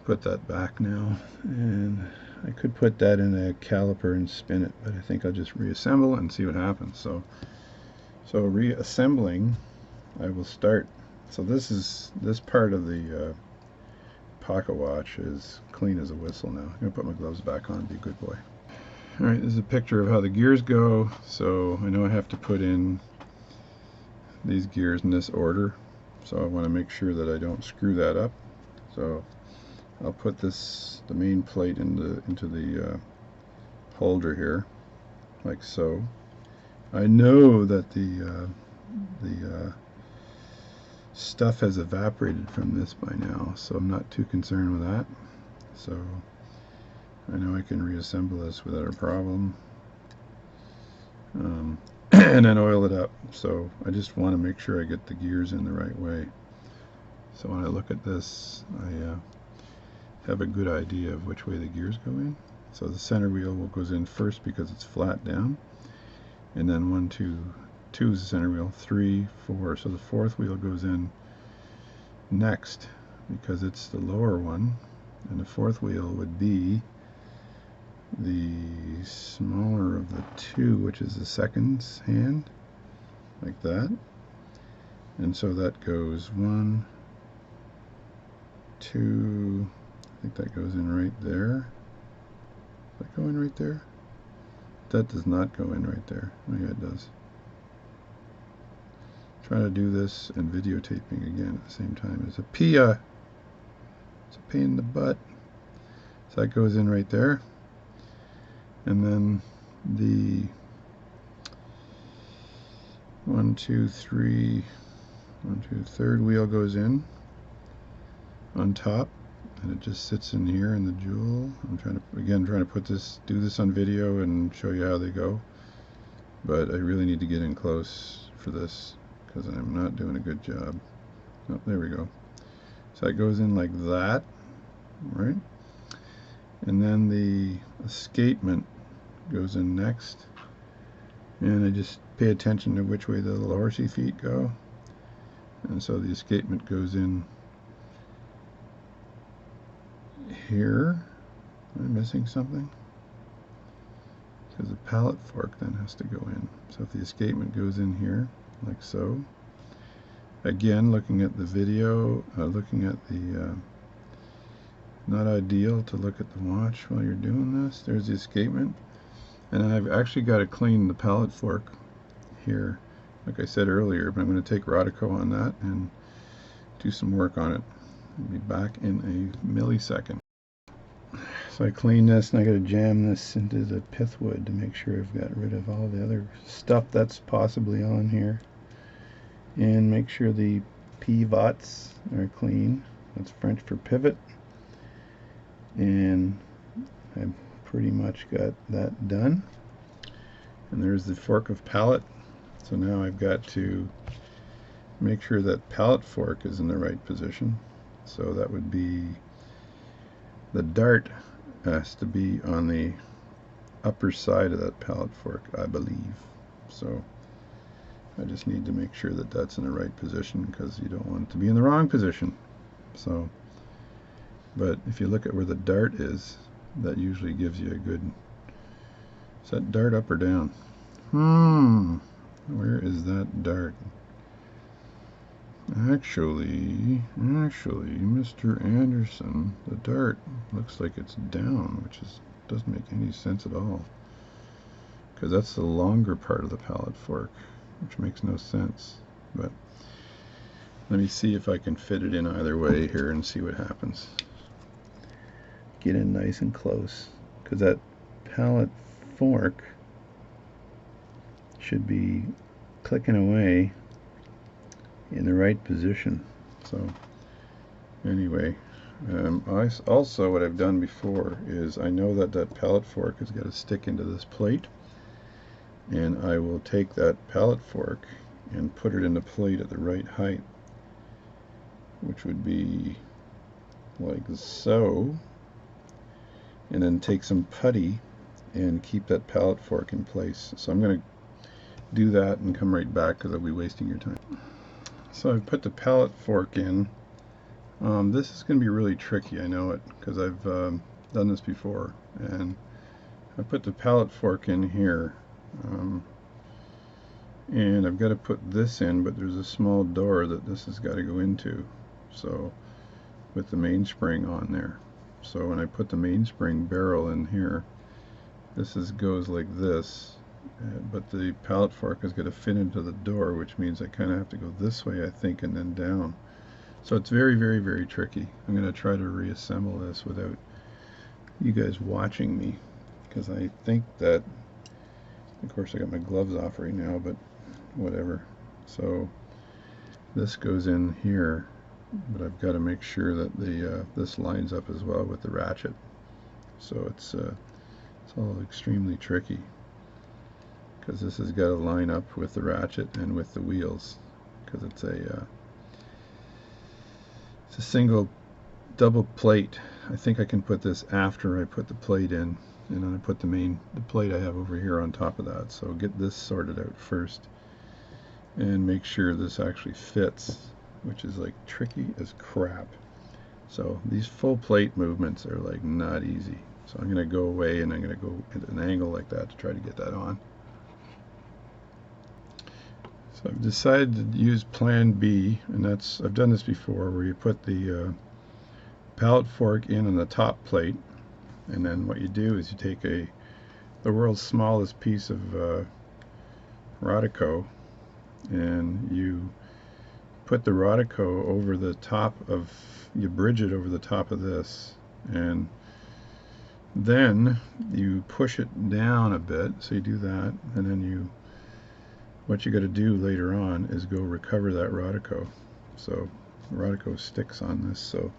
put that back now, and I could put that in a caliper and spin it, but I think I'll just reassemble and see what happens. So reassembling, I will start. So this part of the pocket watch is clean as a whistle now. I'm going to put my gloves back on and be a good boy. Alright, this is a picture of how the gears go. So I know I have to put in these gears in this order. So I want to make sure that I don't screw that up. So I'll put the main plate into the holder here, like so. I know that the stuff has evaporated from this by now, so I'm not too concerned with that. So I know I can reassemble this without a problem, and then oil it up. So I just want to make sure I get the gears in the right way. So when I look at this, I have a good idea of which way the gears go in. So the center wheel goes in first because it's flat down, and then 1, 2 is the center wheel, 3, 4. So the fourth wheel goes in next because it's the lower one, and the fourth wheel would be the smaller of the two, which is the second hand, like that. And so that goes 1, 2, I think that goes in right there. Does that go in right there? That does not go in right there. Oh yeah, it does. Trying to do this and videotaping again at the same time is a pain in the butt. So that goes in right there. And then the 1, 2, 3, 1, 2, third wheel goes in on top, and it just sits in here in the jewel. I'm trying to do this on video and show you how they go, but I really need to get in close for this because I'm not doing a good job. Oh, there we go. So it goes in like that, right? And then the escapement goes in next, and I just pay attention to which way the little horsey feet go, and so the escapement goes in here. Am I missing something? Because the pallet fork then has to go in. So if the escapement goes in here, like so. Again, looking at the video, looking at the not ideal to look at the watch while you're doing this. There's the escapement. And I've actually got to clean the pallet fork here, like I said earlier, but I'm going to take Rodico on that and do some work on it. I'll be back in a millisecond. So I clean this, and I got to jam this into the pith wood to make sure I've got rid of all the other stuff that's possibly on here, and make sure the pivots are clean. That's French for pivot, and I've pretty much got that done. And there's the fork of pallet. So now I've got to make sure that pallet fork is in the right position. So that would be, the dart has to be on the upper side of that pallet fork, I believe. So I just need to make sure that that's in the right position, because you don't want it to be in the wrong position. So, but if you look at where the dart is, that usually gives you a good, is that dart up or down? Where is that dart? Actually, Mr. Anderson, the dart looks like it's down, which doesn't make any sense at all, because that's the longer part of the pallet fork, which makes no sense. But let me see if I can fit it in either way here and see what happens. Get in nice and close, because that pallet fork should be clicking away in the right position. So anyway, also what I've done before is, I know that that pallet fork has got to stick into this plate, and I will take that pallet fork and put it in the plate at the right height, which would be like so, and then take some putty and keep that pallet fork in place. So I'm going to do that and come right back, because I'll be wasting your time. So I've put the pallet fork in. This is going to be really tricky, I know it, because I've done this before. And I put the pallet fork in here, and I've got to put this in, but there's a small door that this has got to go into, so with the mainspring on there. So when I put the mainspring barrel in here, this goes like this, but the pallet fork is going to fit into the door, which means I kind of have to go this way, I think, and then down. So it's very, very, very tricky. I'm going to try to reassemble this without you guys watching me, because I think that, of course I got my gloves off right now, but whatever. So this goes in here, but I've got to make sure that this lines up as well with the ratchet. So it's all extremely tricky, because this has got to line up with the ratchet and with the wheels, because it's a single double plate. I think I can put this after I put the plate in, and then I put the plate I have over here on top of that. So get this sorted out first and make sure this actually fits, which is like tricky as crap. So these full plate movements are like not easy. So I'm going to go away, and I'm going to go at an angle like that to try to get that on. So I've decided to use plan B, and that's, I've done this before, where you put the pallet fork in on the top plate, and then what you do is you take the world's smallest piece of Rodico, and you put the Rodico over the top of, you bridge it over the top of this, and then you push it down a bit. So you do that, and then what you got to do later on is go recover that Rodico. So the Rodico sticks on this, so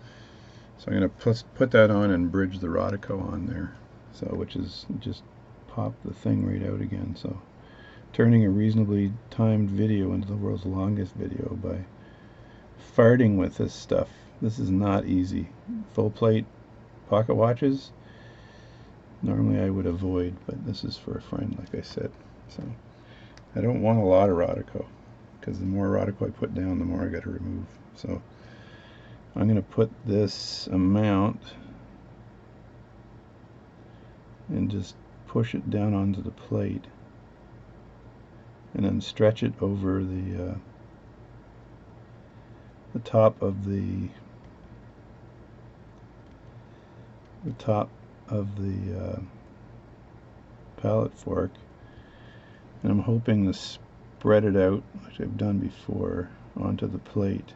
I'm going to put that on and bridge the Rodico on there. So, which is just pop the thing right out again. So turning a reasonably timed video into the world's longest video by farting with this stuff. This is not easy. Full plate pocket watches, normally I would avoid, but this is for a friend, like I said. So I don't want a lot of Rodico, because the more Rodico I put down, the more I got to remove. So I'm going to put this amount and just push it down onto the plate, and then stretch it over the top of the pallet fork, and I'm hoping to spread it out, which I've done before, onto the plate,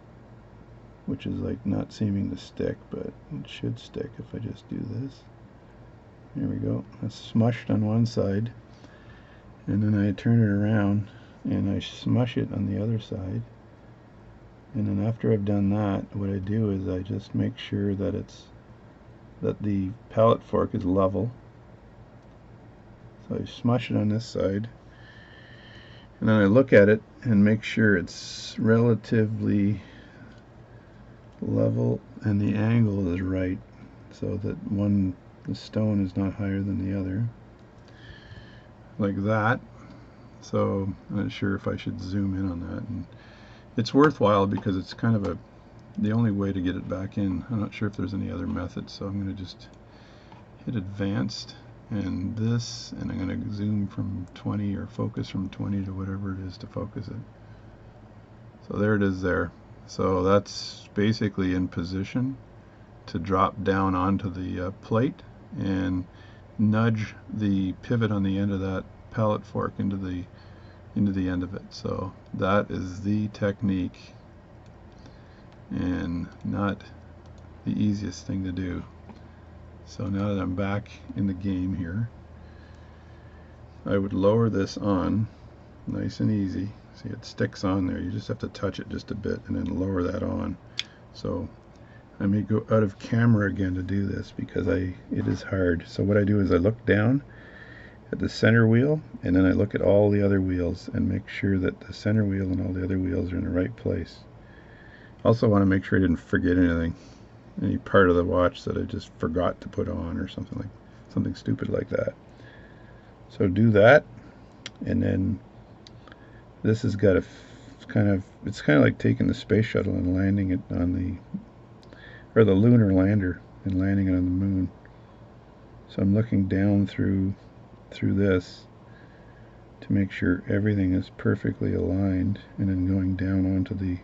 which is like not seeming to stick, but it should stick if I just do this. There we go. That's smushed on one side, and then I turn it around and I smush it on the other side, and then after I've done that, what I do is I just make sure that the pallet fork is level. So I smush it on this side, and then I look at it and make sure it's relatively level and the angle is right, so that the stone is not higher than the other, like that. So I'm not sure if I should zoom in on that. And it's worthwhile because it's kind of the only way to get it back in. I'm not sure if there's any other method, so I'm going to just hit advanced and this, and I'm going to zoom from 20 or focus from 20 to whatever it is to focus it. So there it is there. So that's basically in position to drop down onto the plate and nudge the pivot on the end of that pallet fork into the end of it. So that is the technique, and not the easiest thing to do. So now that I'm back in the game here, I would lower this on nice and easy. See, it sticks on there. You just have to touch it just a bit and then lower that on. So I may go out of camera again to do this because it is hard. So what I do is I look down at the center wheel, and then I look at all the other wheels and make sure that the center wheel and all the other wheels are in the right place. Also want to make sure I didn't forget anything, any part of the watch that I just forgot to put on or something stupid like that. So do that, and then this has got it's kind of like taking the space shuttle and landing it on the lunar lander and landing it on the moon. So I'm looking down through this to make sure everything is perfectly aligned, and then going down onto the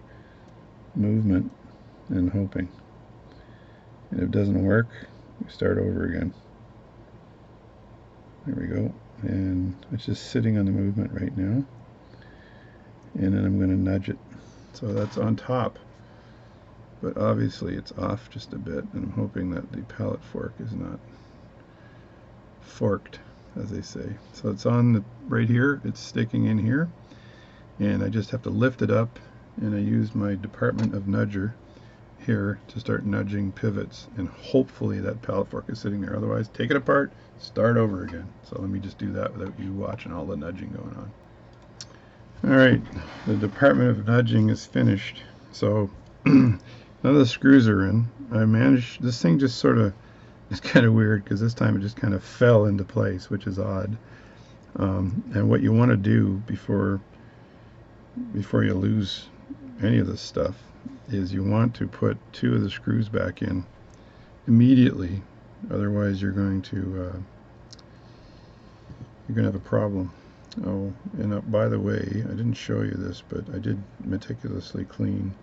movement and hoping. And if it doesn't work, we start over again. There we go. And it's just sitting on the movement right now. And then I'm going to nudge it. So that's on top. But obviously it's off just a bit, and I'm hoping that the pallet fork is not forked, as they say. So it's on right here, it's sticking in here, and I just have to lift it up, and I use my department of nudger here to start nudging pivots, and hopefully that pallet fork is sitting there. Otherwise, take it apart, start over again. So let me just do that without you watching all the nudging going on. Alright, the department of nudging is finished. So now the screws are in. I managed, this thing just sort of, it's kind of weird because this time it just kind of fell into place, which is odd. And what you want to do before you lose any of this stuff is you want to put 2 of the screws back in immediately. Otherwise you're going to have a problem. Oh, and by the way, I didn't show you this, but I did meticulously clean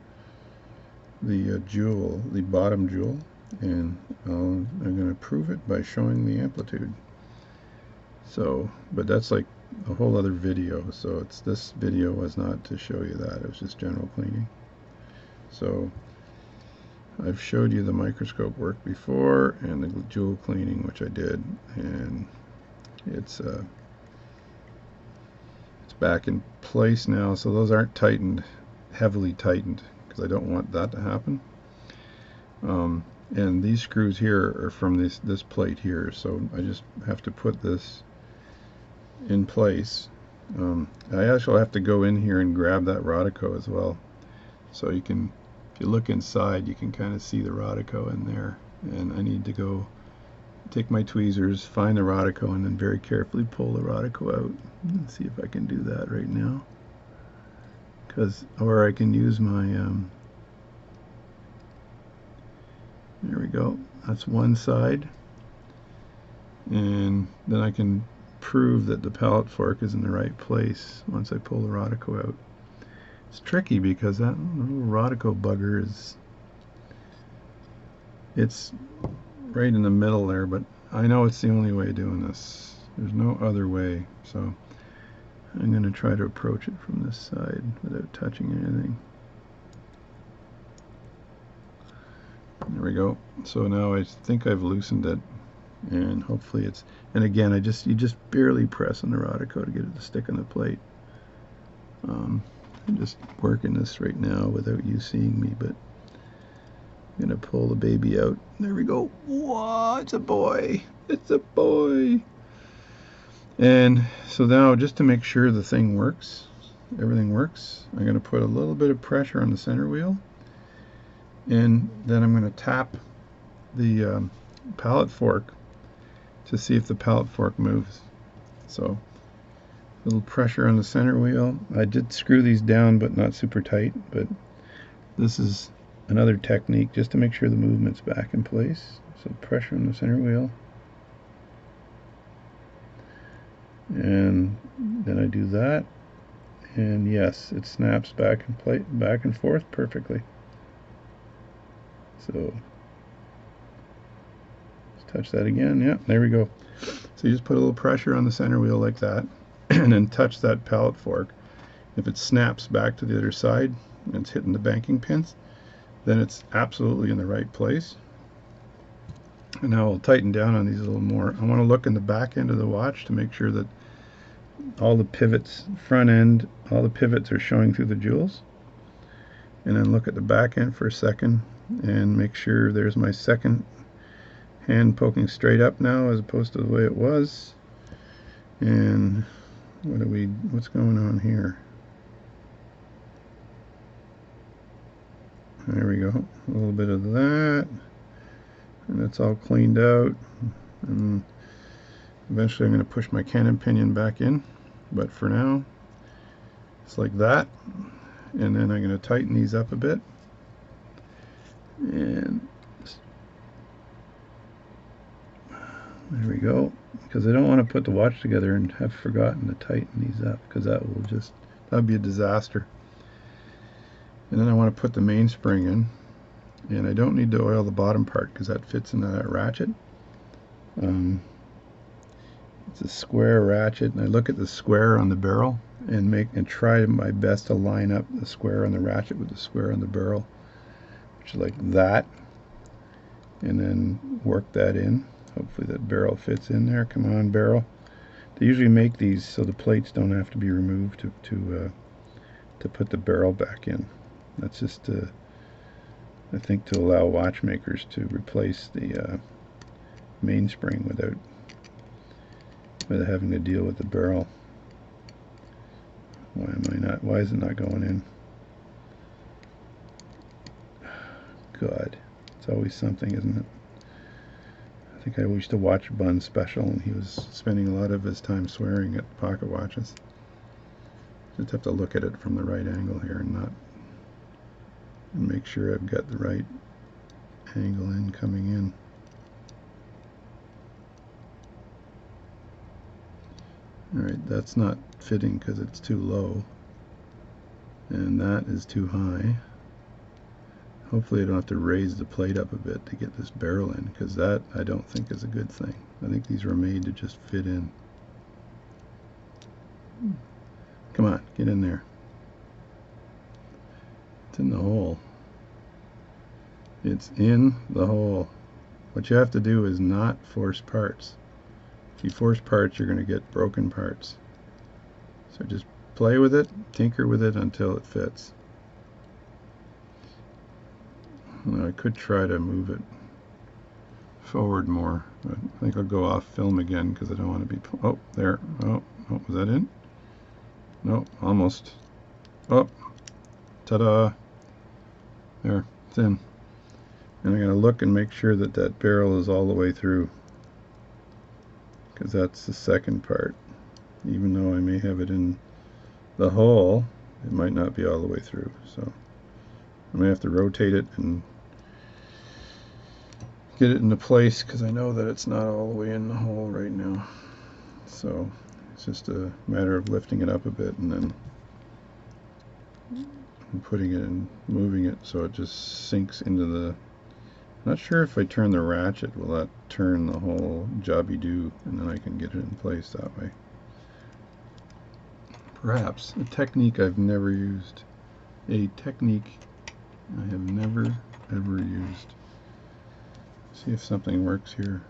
the jewel, the bottom jewel, and I'm going to prove it by showing the amplitude. So, but that's like a whole other video, so this video was not to show you that, it was just general cleaning. So I've showed you the microscope work before and the jewel cleaning, which I did, and it's back in place now. So those aren't heavily tightened, because I don't want that to happen. And these screws here are from this plate here, so I just have to put this in place. I actually have to go in here and grab that Rodico as well, so if you look inside, you can kind of see the Rodico in there, and I need to go take my tweezers, find the Rodico, and then very carefully pull the Rodico out. Let's see if I can do that right now, or I can use my there we go, that's one side, and then I can prove that the pallet fork is in the right place once I pull the Rodico out. It's tricky because that little Rodico bugger it's right in the middle there, but I know it's the only way of doing this. There's no other way, so I'm going to try to approach it from this side without touching anything. There we go. So now I think I've loosened it, and hopefully and again, you just barely press on the Rodico to get it to stick on the plate. I'm just working this right now without you seeing me, but I'm gonna pull the baby out. There we go. Whoa, it's a boy. It's a boy. And so now, just to make sure the thing works, everything works, I'm gonna put a little bit of pressure on the center wheel, And then I'm going to tap the pallet fork to see if the pallet fork moves. So a little pressure on the center wheel. I did screw these down, but not super tight, but this is another technique just to make sure the movement's back in place. So pressure on the center wheel. And then I do that. And yes, it snaps back and forth perfectly. So let's touch that again. Yeah, there we go. So you just put a little pressure on the center wheel like that, and then touch that pallet fork. If it snaps back to the other side and it's hitting the banking pins, then it's absolutely in the right place. And now I'll tighten down on these a little more. I want to look in the back end of the watch to make sure that all the pivots, front end, all the pivots are showing through the jewels. And then look at the back end for a second and make sure there's my second hand poking straight up now as opposed to the way it was. And what's going on here? There we go. A little bit of that. And it's all cleaned out. And eventually I'm going to push my cannon pinion back in. But for now, it's like that. And then I'm going to tighten these up a bit. And there we go. Because I don't want to put the watch together and have forgotten to tighten these up, because that'd be a disaster. And then I want to put the mainspring in. And I don't need to oil the bottom part because that fits into that ratchet. It's a square ratchet, and I look at the square on the barrel and try my best to line up the square on the ratchet with the square on the barrel, which is like that, and then work that in. Hopefully that barrel fits in there. Come on, barrel. They usually make these so the plates don't have to be removed to put the barrel back in. That's just I think to allow watchmakers to replace the mainspring without having to deal with the barrel. Why is it not going in? God, it's always something, isn't it? I think I used to watch Bun's special, and he was spending a lot of his time swearing at pocket watches. Just have to look at it from the right angle here and make sure I've got the right angle in coming in. Alright, that's not fitting because it's too low, and that is too high. Hopefully I don't have to raise the plate up a bit to get this barrel in, because that I don't think is a good thing. I think these were made to just fit in. Come on, get in there. It's in the hole. It's in the hole. What you have to do is not force parts. If you force parts, you're going to get broken parts. So just play with it, tinker with it until it fits. Now I could try to move it forward more, but I think I'll go off film again because I don't want to be... Oh, there. Oh, was that in? No, almost. Oh, ta-da. There, it's in. And I'm going to look and make sure that that barrel is all the way through, because that's the second part. Even though I may have it in the hole, it might not be all the way through. So I may have to rotate it and get it into place, because I know that it's not all the way in the hole right now. So it's just a matter of lifting it up a bit and then putting it and moving it so it just sinks into the... Not sure if I turn the ratchet, will that turn the whole jobby-do, and then I can get it in place that way. Perhaps. A technique I've never used. A technique I have never, ever used. See if something works here.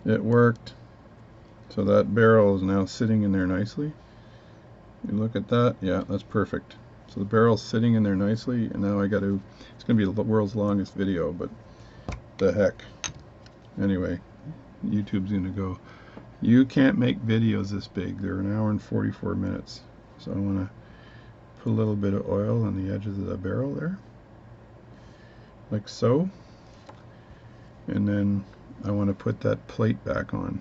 It worked. So that barrel is now sitting in there nicely. You look at that, yeah, that's perfect. So the barrel's sitting in there nicely, and now it's going to be the world's longest video, but the heck. Anyway, YouTube's going to go, You can't make videos this big. They're 1 hour and 44 minutes. So I want to put a little bit of oil on the edges of the barrel there, like so. And then I want to put that plate back on.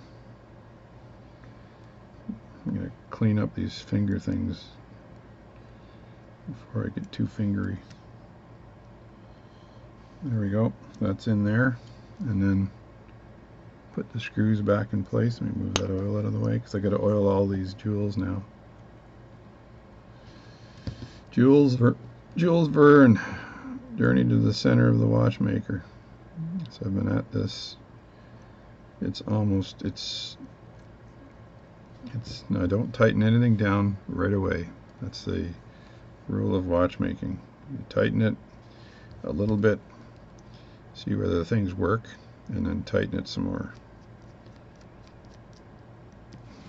I'm going to clean up these finger things before I get too fingery. There we go. That's in there. And then put the screws back in place. Let me move that oil out of the way because I got to oil all these jewels now. Jules Verne, Journey to the Center of the Watchmaker. So I've been at this. No, don't tighten anything down right away. That's the rule of watchmaking. You tighten it a little bit, see whether the things work, and then tighten it some more.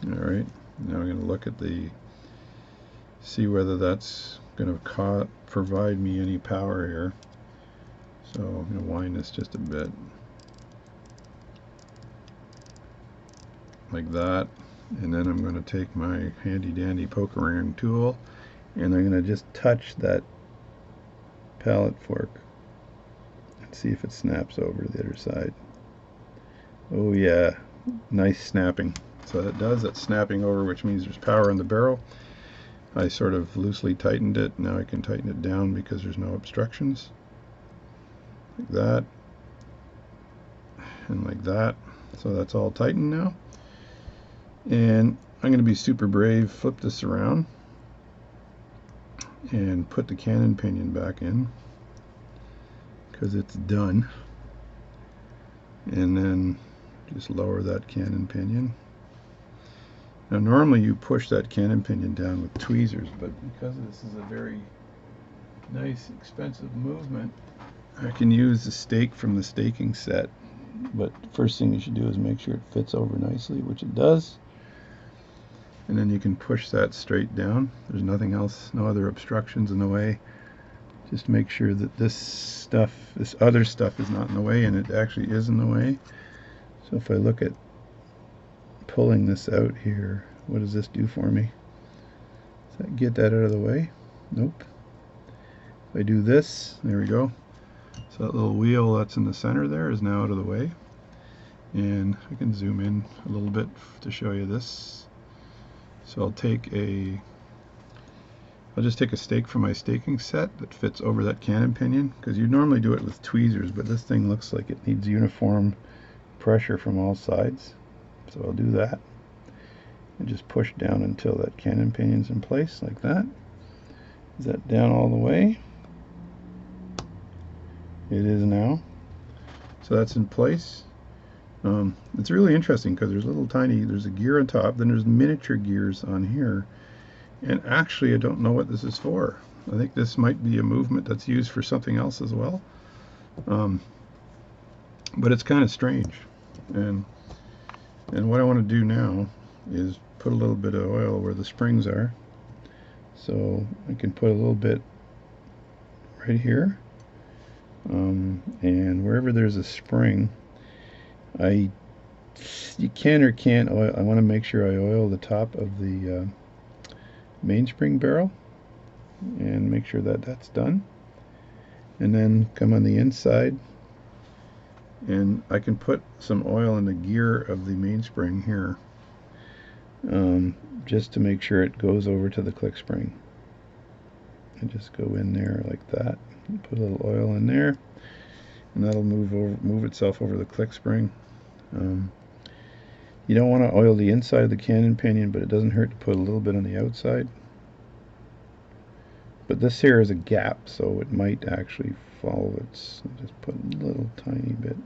Alright, now I'm going to look at see whether that's going to provide me any power here. So I'm going to wind this just a bit. Like that. And then I'm going to take my handy dandy poker iron tool and I'm going to just touch that pallet fork and see if it snaps over the other side. Oh yeah, nice snapping. So that does, that's snapping over, which means there's power in the barrel. I sort of loosely tightened it. Now I can tighten it down because there's no obstructions. Like that. And like that. So that's all tightened now. And I'm going to be super brave, flip this around and put the cannon pinion back in because it's done. And then just lower that cannon pinion. Now normally you push that cannon pinion down with tweezers, but because this is a very nice expensive movement, I can use the stake from the staking set. But first thing you should do is make sure it fits over nicely, which it does. And then you can push that straight down. There's nothing else, no other obstructions in the way. Just make sure that this other stuff is not in the way, and it actually is in the way. So if I look at pulling this out here, what does this do for me? Does that get that out of the way? Nope. If I do this, there we go. So that little wheel that's in the center there is now out of the way. And I can zoom in a little bit to show you this. So I'll just take a stake from my staking set that fits over that cannon pinion, because you normally do it with tweezers, but this thing looks like it needs uniform pressure from all sides. So I'll do that and just push down until that cannon pinion's in place like that. Is that down all the way? It is now. So that's in place. It's really interesting because there's a gear on top, then there's miniature gears on here, and actually I don't know what this is for. I think this might be a movement that's used for something else as well, but it's kind of strange. And what I want to do now is put a little bit of oil where the springs are, so I can put a little bit right here, and wherever there's a spring, you can or can't oil. I want to make sure I oil the top of the mainspring barrel and make sure that that's done, and then come on the inside, and I can put some oil in the gear of the mainspring here, just to make sure it goes over to the click spring, and just go in there like that, put a little oil in there, and that'll move itself over the click spring. You don't want to oil the inside of the cannon pinion, but it doesn't hurt to put a little bit on the outside. But this here is a gap, so it might actually follow it. So just put a little tiny bit.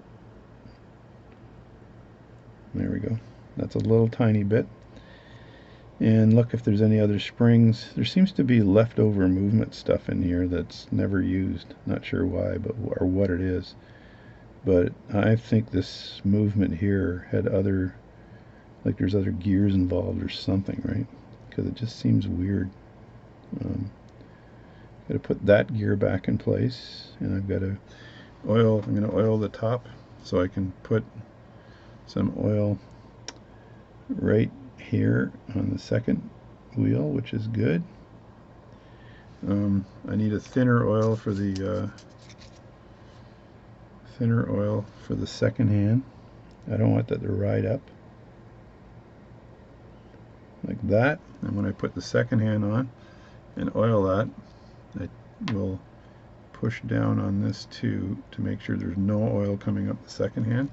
There we go. That's a little tiny bit. And look if there's any other springs. There seems to be leftover movement stuff in here that's never used. Not sure why, or what it is. But I think this movement here had like there's other gears involved or something, right? Because it just seems weird. Got to put that gear back in place, and I've got to I'm going to oil the top, so I can put some oil right here on the second wheel, which is good. I need a thinner oil for the second hand. I don't want that to ride up like that. And when I put the second hand on and oil that, I will push down on this too to make sure there's no oil coming up the second hand.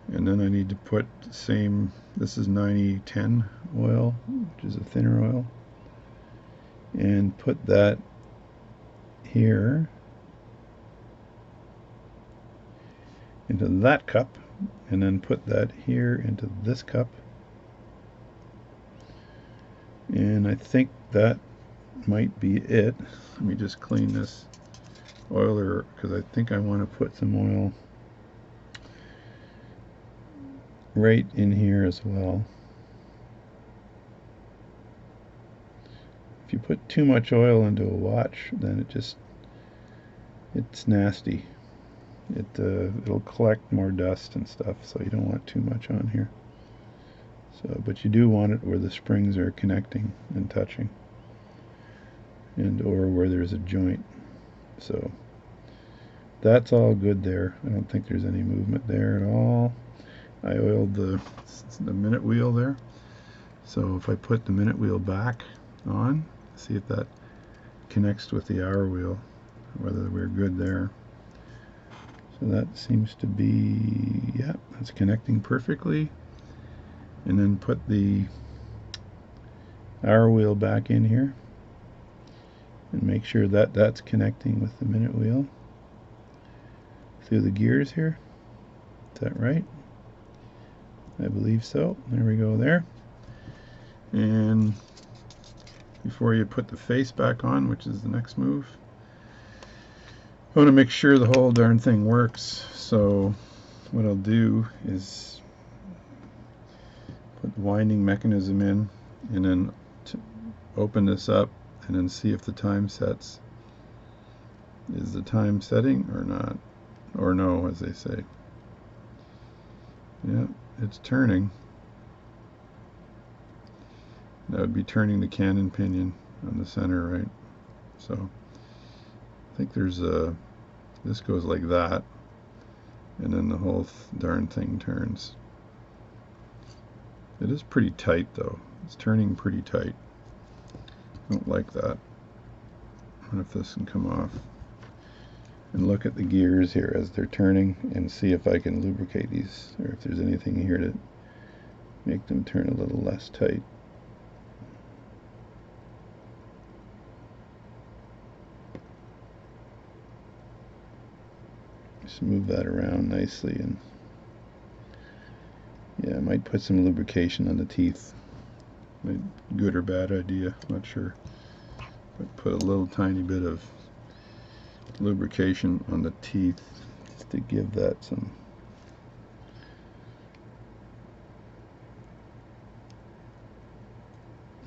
And then I need to put the same, this is 9010 oil, which is a thinner oil, and put that here into that cup, and then put that here into this cup. And I think that might be it. Let me just clean this oiler, because I think I want to put some oil right in here as well. If you put too much oil into a watch, then it's nasty. It'll collect more dust and stuff, so you don't want too much on here. So, but you do want it where the springs are connecting and touching, or where there's a joint. So that's all good there. I don't think there's any movement there at all. I oiled the minute wheel there. So if I put the minute wheel back on, see if that connects with the hour wheel, whether we're good there. So that seems to be, yeah, that's connecting perfectly. And then put the hour wheel back in here and make sure that that's connecting with the minute wheel through the gears here. Is that right? I believe so. There we go there. And before you put the face back on, which is the next move, I want to make sure the whole darn thing works. So what I'll do is put the winding mechanism in, and then open this up and then see if the time sets. Is the time setting or not? Or no, as they say. Yeah, it's turning. That would be turning the cannon pinion on the center, right? So I think there's this goes like that, and then the whole darn thing turns. It is pretty tight though. It's turning pretty tight. I don't like that. I wonder if this can come off. And look at the gears here as they're turning and see if I can lubricate these, or if there's anything here to make them turn a little less tight. Just move that around nicely, and yeah, I might put some lubrication on the teeth. Good or bad idea, not sure. But put a little tiny bit of lubrication on the teeth just to give that some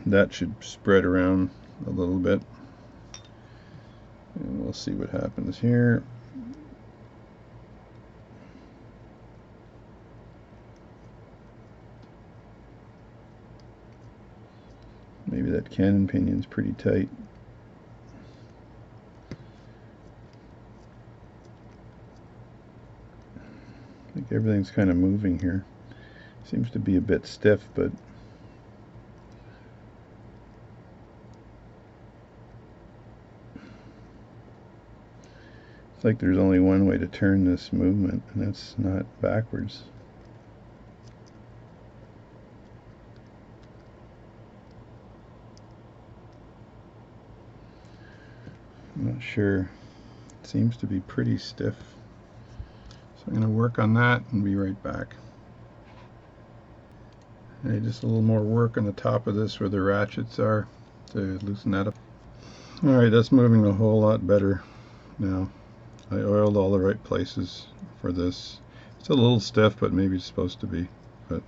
that should spread around a little bit, and we'll see what happens here. Maybe that cannon pinion's pretty tight. I think everything's kind of moving here. Seems to be a bit stiff, but it's like there's only one way to turn this movement, and that's not backwards. I'm not sure. It seems to be pretty stiff. So I'm going to work on that and be right back. Okay, just a little more work on the top of this where the ratchets are to loosen that up. Alright, that's moving a whole lot better now. I oiled all the right places for this. It's a little stiff, but maybe it's supposed to be. But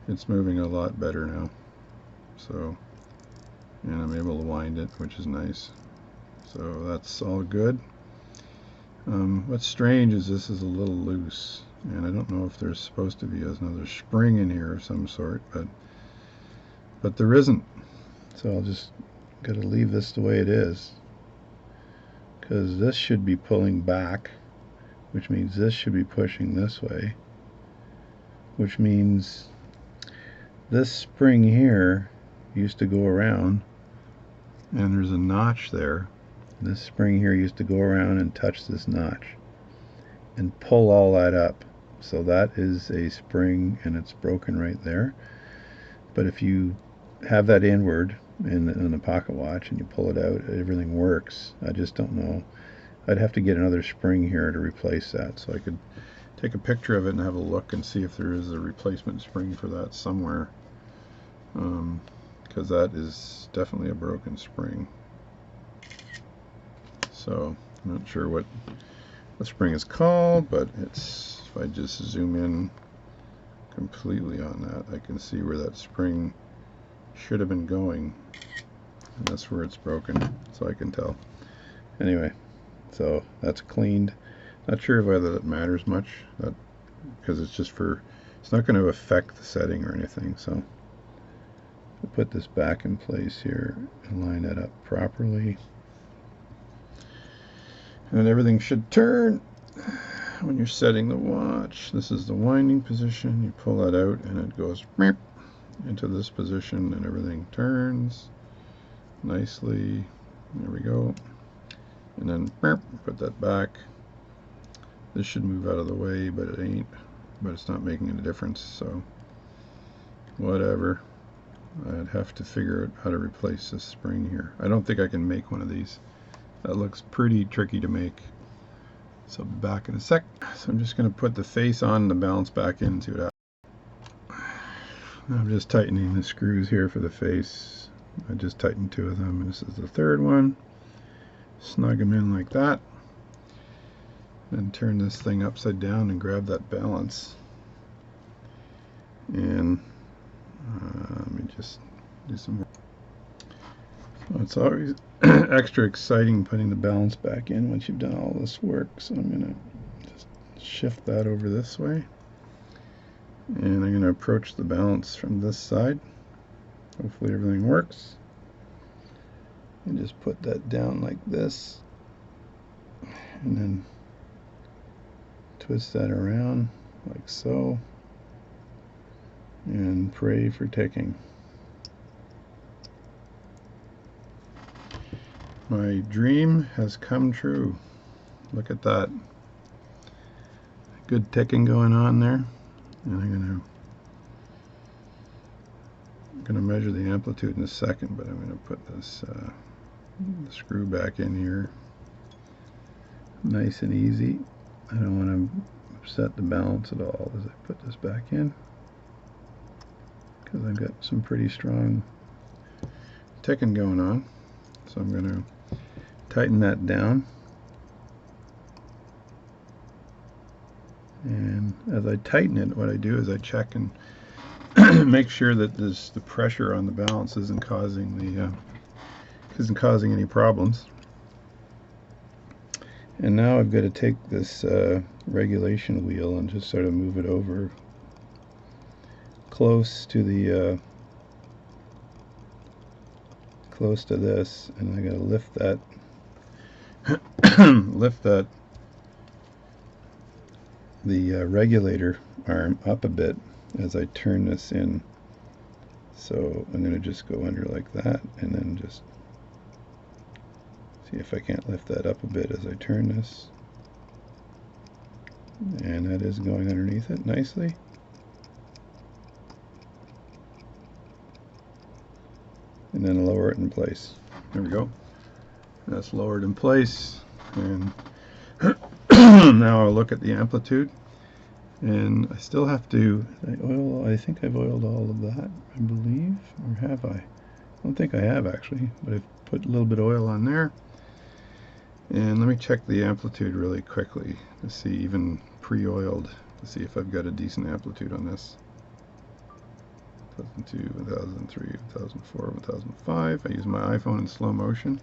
it's moving a lot better now. So, and I'm able to wind it, which is nice. So that's all good. What's strange is this is a little loose. and I don't know if there's supposed to be another spring in here of some sort, but there isn't. So I'll just gotta leave this the way it is, because this should be pulling back, which means this should be pushing this way, which means this spring here used to go around, and there's a notch there. This spring here used to go around and touch this notch and pull all that up. So that is a spring, and it's broken right there. But if you have that inward in the pocket watch and you pull it out, everything works. I just don't know. I'd have to get another spring here to replace that, so I could take a picture of it and have a look and see if there is a replacement spring for that somewhere, because that is definitely a broken spring. So I'm not sure what the spring is called, but it's, if I just zoom in completely on that, I can see where that spring should have been going, and that's where it's broken, so I can tell. Anyway, so that's cleaned. Not sure whether that matters much, because it's just for, it's not going to affect the setting or anything. So I'll put this back in place here and line that up properly, and then everything should turn when you're setting the watch. This is the winding position. You pull that out and it goes into this position, and everything turns nicely. There we go. And then put that back. This should move out of the way, but it ain't. But it's not making any difference, so whatever. I'd have to figure out how to replace this spring here. I don't think I can make one of these. That looks pretty tricky to make. So I'll be back in a sec. So I'm just going to put the face on and the balance back in and see what happens. I'm just tightening the screws here for the face. I just tightened 2 of them. This is the 3rd one. Snug them in like that. Then turn this thing upside down and grab that balance. And let me just do some more. So it's always extra exciting putting the balance back in once you've done all this work. So I'm going to just shift that over this way. And I'm going to approach the balance from this side. Hopefully everything works. And just put that down like this. And then twist that around like so. And pray for ticking. My dream has come true. Look at that. Good ticking going on there. And I'm gonna measure the amplitude in a second, but I'm gonna put this screw back in here. Nice and easy. I don't want to upset the balance at all as I put this back in, because I've got some pretty strong ticking going on. So I'm going to tighten that down, and as I tighten it, what I do is I check and make sure that the pressure on the balance isn't causing any problems. And now I've got to take this regulation wheel and just sort of move it over close to the close to this, and I got to lift that the regulator arm up a bit as I turn this in. So I'm going to just go under like that, and then just see if I can't lift that up a bit as I turn this. And that is going underneath it nicely. And then lower it in place. There we go. That's lowered in place. And now I'll look at the amplitude. And I still have to I think I've oiled all of that, I believe. Or have I? I don't think I have actually, but I've put a little bit of oil on there. And let me check the amplitude really quickly to see, even pre-oiled, to see if I've got a decent amplitude on this. 2002, 2003, 2004, 2005. I use my iPhone in slow motion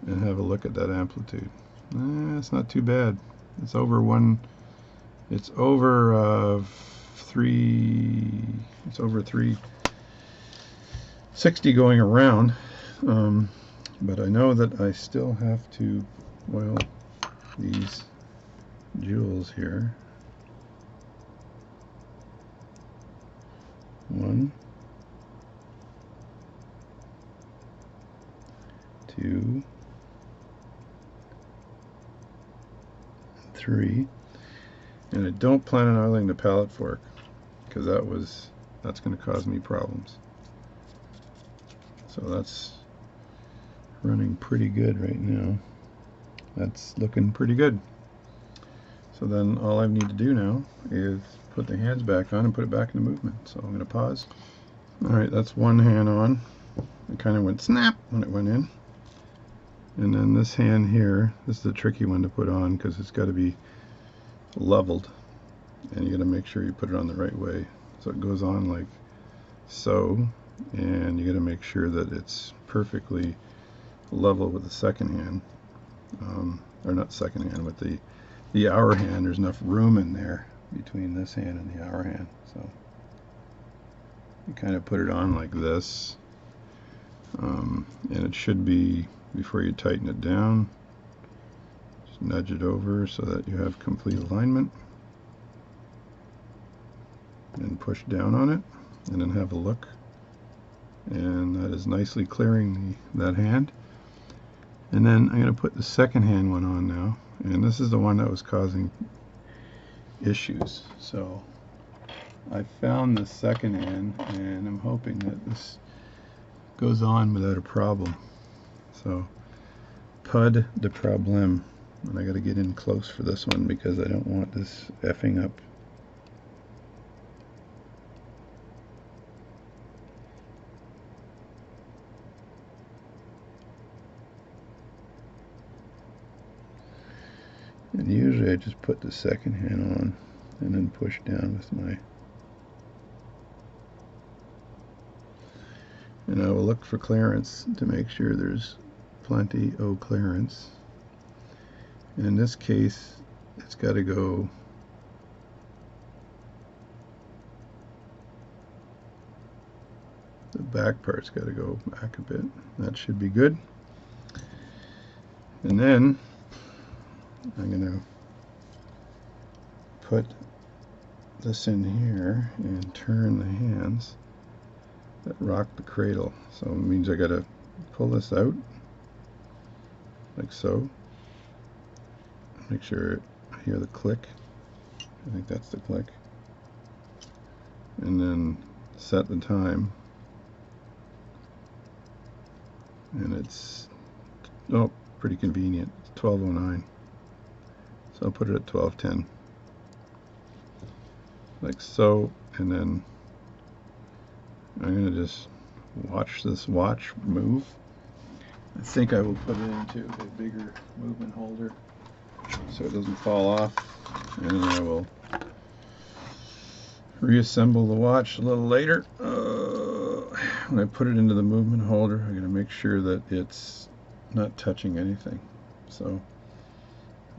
and have a look at that amplitude. It's not too bad. It's over 1 It's over 360 going around, but I know that I still have to oil these jewels here. 1, 2, 3, and I don't plan on oiling the pallet fork because that's going to cause me problems. So that's running pretty good right now. That's looking pretty good. So then all I need to do now is put the hands back on and put it back into movement. So I'm going to pause. Alright, that's one hand on. It kind of went snap when it went in. And then this hand here, this is a tricky one to put on because it's got to be leveled. And you got to make sure you put it on the right way. So it goes on like so. And you got to make sure that it's perfectly level with the second hand. Or not second hand, with the hour hand. There's enough room in there between this hand and the hour hand. So you kind of put it on like this. And it should be, before you tighten it down, just nudge it over so that you have complete alignment. And push down on it, and then have a look. And that is nicely clearing that hand. And then I'm going to put the second hand one on now, and this is the one that was causing issues. So I found the second hand, and I'm hoping that this goes on without a problem. So pas de problème, and I got to get in close for this one because I don't want this effing up. And usually I just put the second hand on and then push down with my, and I will look for clearance to make sure there's plenty of clearance. And in this case, it's got to go the back part's got to go back a bit. That should be good. And then I'm going to put this in here and turn the hands that rock the cradle. So it means I got to pull this out like so. Make sure I hear the click. I think that's the click. And then set the time. And it's pretty convenient. It's 12:09. So I'll put it at 12:10. Like so, and then I'm going to just watch this watch move. I think I will put it into a bigger movement holder so it doesn't fall off, and then I will reassemble the watch a little later. When I put it into the movement holder, I'm going to make sure that it's not touching anything. So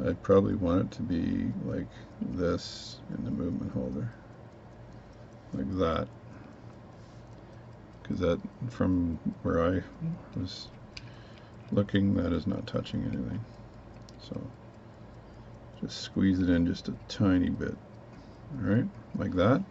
I'd probably want it to be like this in the movement holder, like that, because that, from where I was looking, that is not touching anything. So just squeeze it in just a tiny bit. Alright, like that.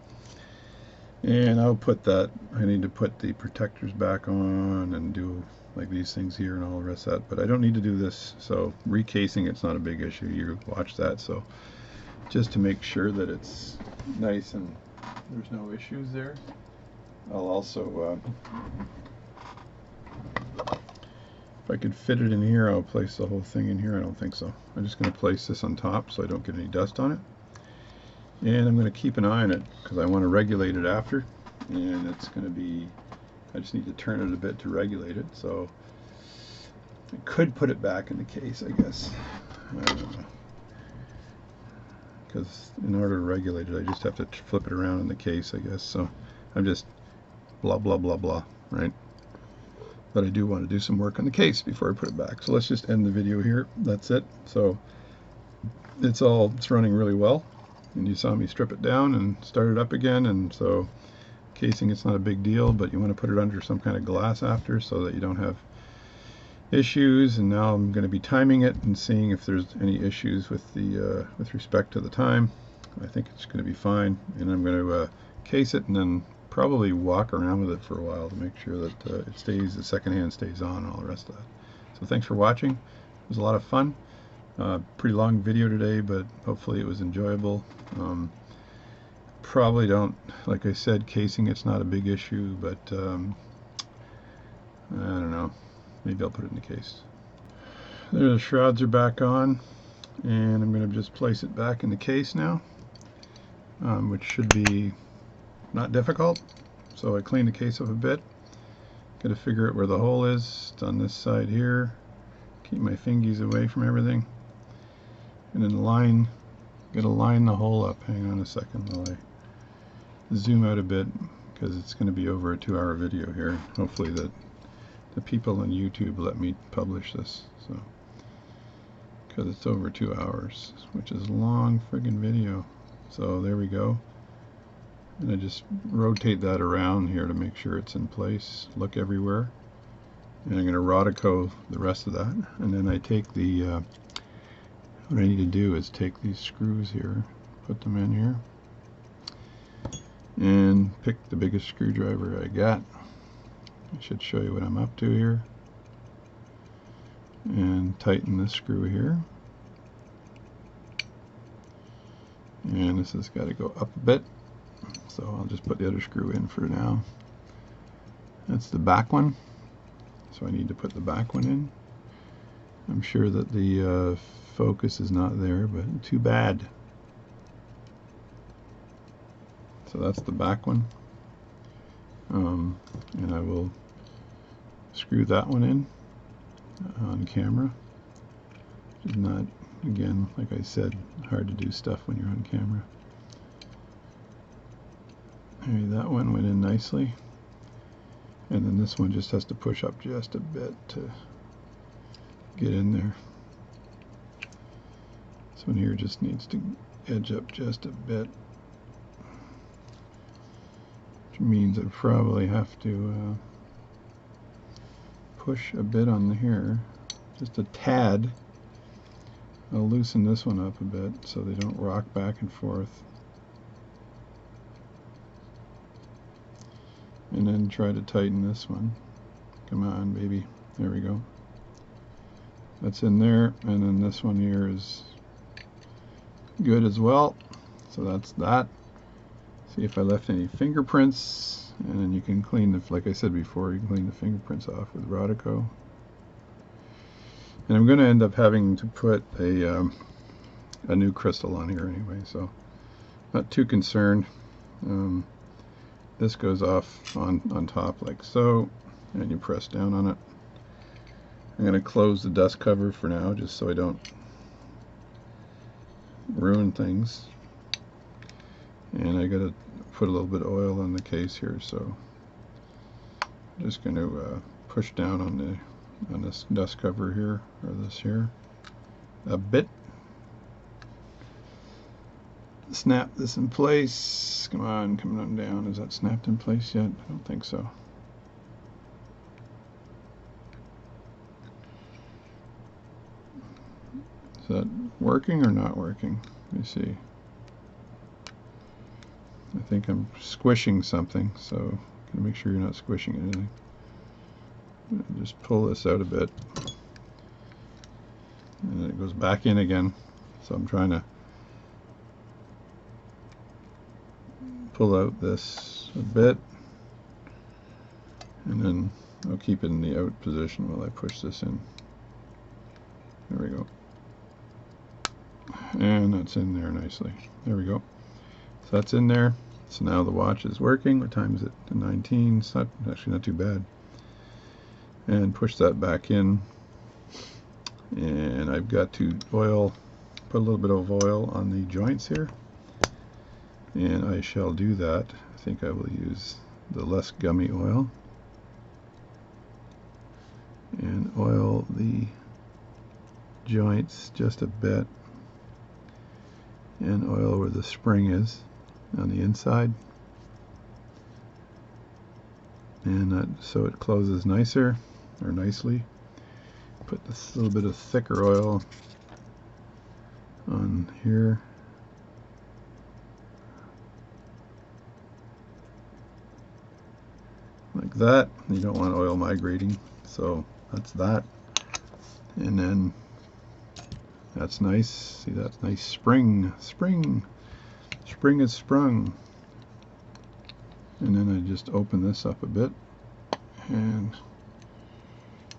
And I'll put that, I need to put the protectors back on and do like these things here and all the rest of that, but I don't need to do this. So recasing, it's not a big issue. You watch that. So just to make sure that it's nice and there's no issues there, I'll also if I could fit it in here, I'll place the whole thing in here. I don't think so. I'm just going to place this on top so I don't get any dust on it. And I'm going to keep an eye on it because I want to regulate it after. And it's going to be, I just need to turn it a bit to regulate it. So I could put it back in the case, I guess. I don't know. Because in order to regulate it, I just have to flip it around in the case, I guess. So I'm just blah, blah, blah, blah, right? But I do want to do some work on the case before I put it back. So let's just end the video here. That's it. So it's running really well. and you saw me strip it down and start it up again. And so casing, it's not a big deal, but you want to put it under some kind of glass after so that you don't have issues. And now I'm going to be timing it and seeing if there's any issues with the with respect to the time. I think it's going to be fine, and I'm going to case it and then probably walk around with it for a while to make sure that it stays, the second hand stays on, and all the rest of that. So thanks for watching. It was a lot of fun. Pretty long video today, but hopefully it was enjoyable. Probably don't, like I said, casing, it's not a big issue, but I don't know. Maybe I'll put it in the case. There, the shrouds are back on, and I'm going to just place it back in the case now, which should be not difficult. So I cleaned the case up a bit. Got to figure out where the hole is. It's on this side here. Keep my fingies away from everything. And then line, got to line the hole up. Hang on a second while I zoom out a bit, because it's going to be over a 2-hour video here. Hopefully that the people on YouTube let me publish this, so because it's over 2 hours, which is a long friggin' video. So there we go. And I just rotate that around here to make sure it's in place. Look everywhere. And I'm going to Rodico the rest of that. And then I take the, what I need to do is take these screws here, put them in here, and pick the biggest screwdriver I got. I should show you what I'm up to here. And tighten this screw here. And this has got to go up a bit. So I'll just put the other screw in for now. That's the back one. So I need to put the back one in. I'm sure that the focus is not there, but too bad. So that's the back one. And I will screw that one in on camera. Which is not, again, like I said, hard to do stuff when you're on camera. Maybe that one went in nicely. And then this one just has to push up just a bit to get in there. This one here just needs to edge up just a bit. Which means I probably have to push a bit on here. Just a tad. I'll loosen this one up a bit so they don't rock back and forth. And then try to tighten this one. Come on, baby. There we go. That's in there. And then this one here is good as well. So that's that. See if I left any fingerprints. And then you can clean the, like I said before, you can clean the fingerprints off with Rodico. And I'm going to end up having to put a new crystal on here anyway, so not too concerned. This goes off on top like so, and you press down on it. I'm going to close the dust cover for now, just so I don't ruin things. And I got to put a little bit of oil on the case here, so I'm just going to push down on this dust cover here, or this here, a bit. Snap this in place. Come on, coming on down. Is that snapped in place yet? I don't think so. Is that working or not working? Let me see. I think I'm squishing something, so gotta make sure you're not squishing anything. Just pull this out a bit, and then it goes back in again. So I'm trying to pull out this a bit, and then I'll keep it in the out position while I push this in. There we go. And that's in there nicely. There we go. So that's in there. So now the watch is working. What time is it? 19. It's not, actually not too bad. And push that back in. And I've got to oil, put a little bit of oil on the joints here. And I shall do that. I think I will use the less gummy oil. And oil the joints just a bit. and oil where the spring is on the inside, and so it closes nicer or nicely. Put this little bit of thicker oil on here. Like that. You don't want oil migrating, so that's that. And then that's nice. See, that's nice spring is sprung. And then I just open this up a bit and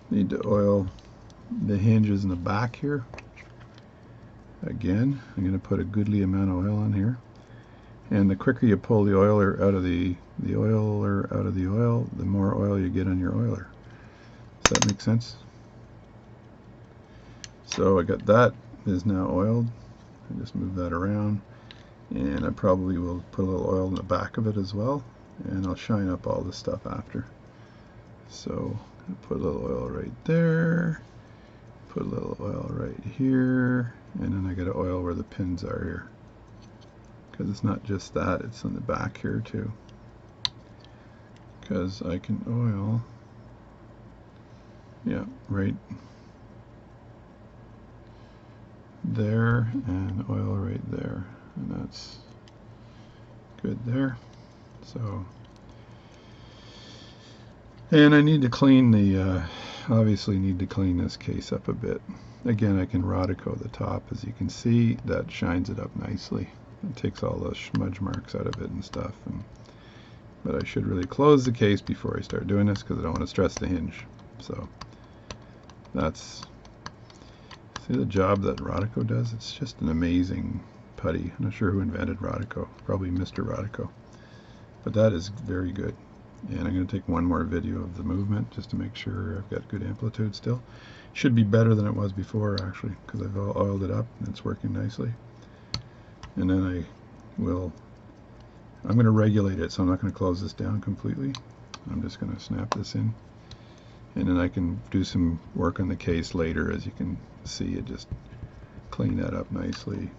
need to oil the hinges in the back here. Again, I'm going to put a goodly amount of oil on here. And the quicker you pull the oiler out of the oil, the more oil you get on your oiler. Does that make sense? So I got that is now oiled. I just move that around, and I probably will put a little oil in the back of it as well, and I'll shine up all this stuff after. So I put a little oil right there, put a little oil right here, and then I got to oil where the pins are here, because it's not just that, it's on the back here too, because I can oil, yeah, right there, and oil right there, and that's good there. So, and I need to clean the obviously need to clean this case up a bit. Again, I can Rodico the top, as you can see. That shines it up nicely. It takes all those smudge marks out of it and stuff. But I should really close the case before I start doing this, because I don't want to stress the hinge. So that's, see the job that Rodico does? It's just an amazing putty. I'm not sure who invented Rodico. Probably Mr. Rodico. But that is very good. And I'm going to take one more video of the movement just to make sure I've got good amplitude still. Should be better than it was before, actually, because I've oiled it up and it's working nicely. And then I'm going to regulate it, so I'm not going to close this down completely. I'm just going to snap this in. And then I can do some work on the case later. As you can see, it just clean that up nicely.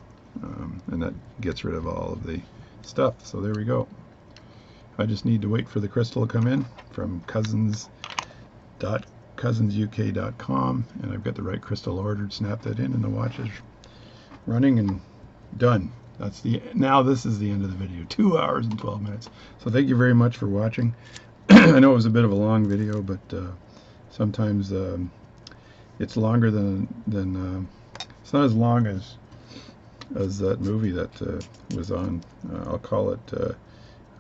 And that gets rid of all of the stuff. So there we go. I just need to wait for the crystal to come in from cousinsuk.com, and I've got the right crystal ordered. Snap that in, and the watch is running and done. Now this is the end of the video. 2 hours and 12 minutes. So thank you very much for watching. I know it was a bit of a long video, but sometimes it's longer than it's not as long as that movie that was on. I'll call it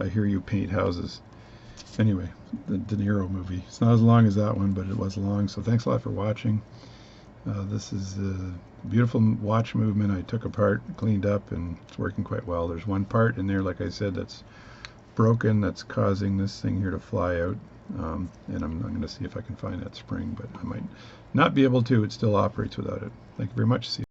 I Hear You Paint Houses. Anyway, the De Niro movie. It's not as long as that one, but it was long. So thanks a lot for watching. This is a beautiful watch movement I took apart, cleaned up, and it's working quite well. There's one part in there, like I said, that's broken, that's causing this thing here to fly out. And I'm going to see if I can find that spring, but I might not be able to. It still operates without it. Thank you very much. See you.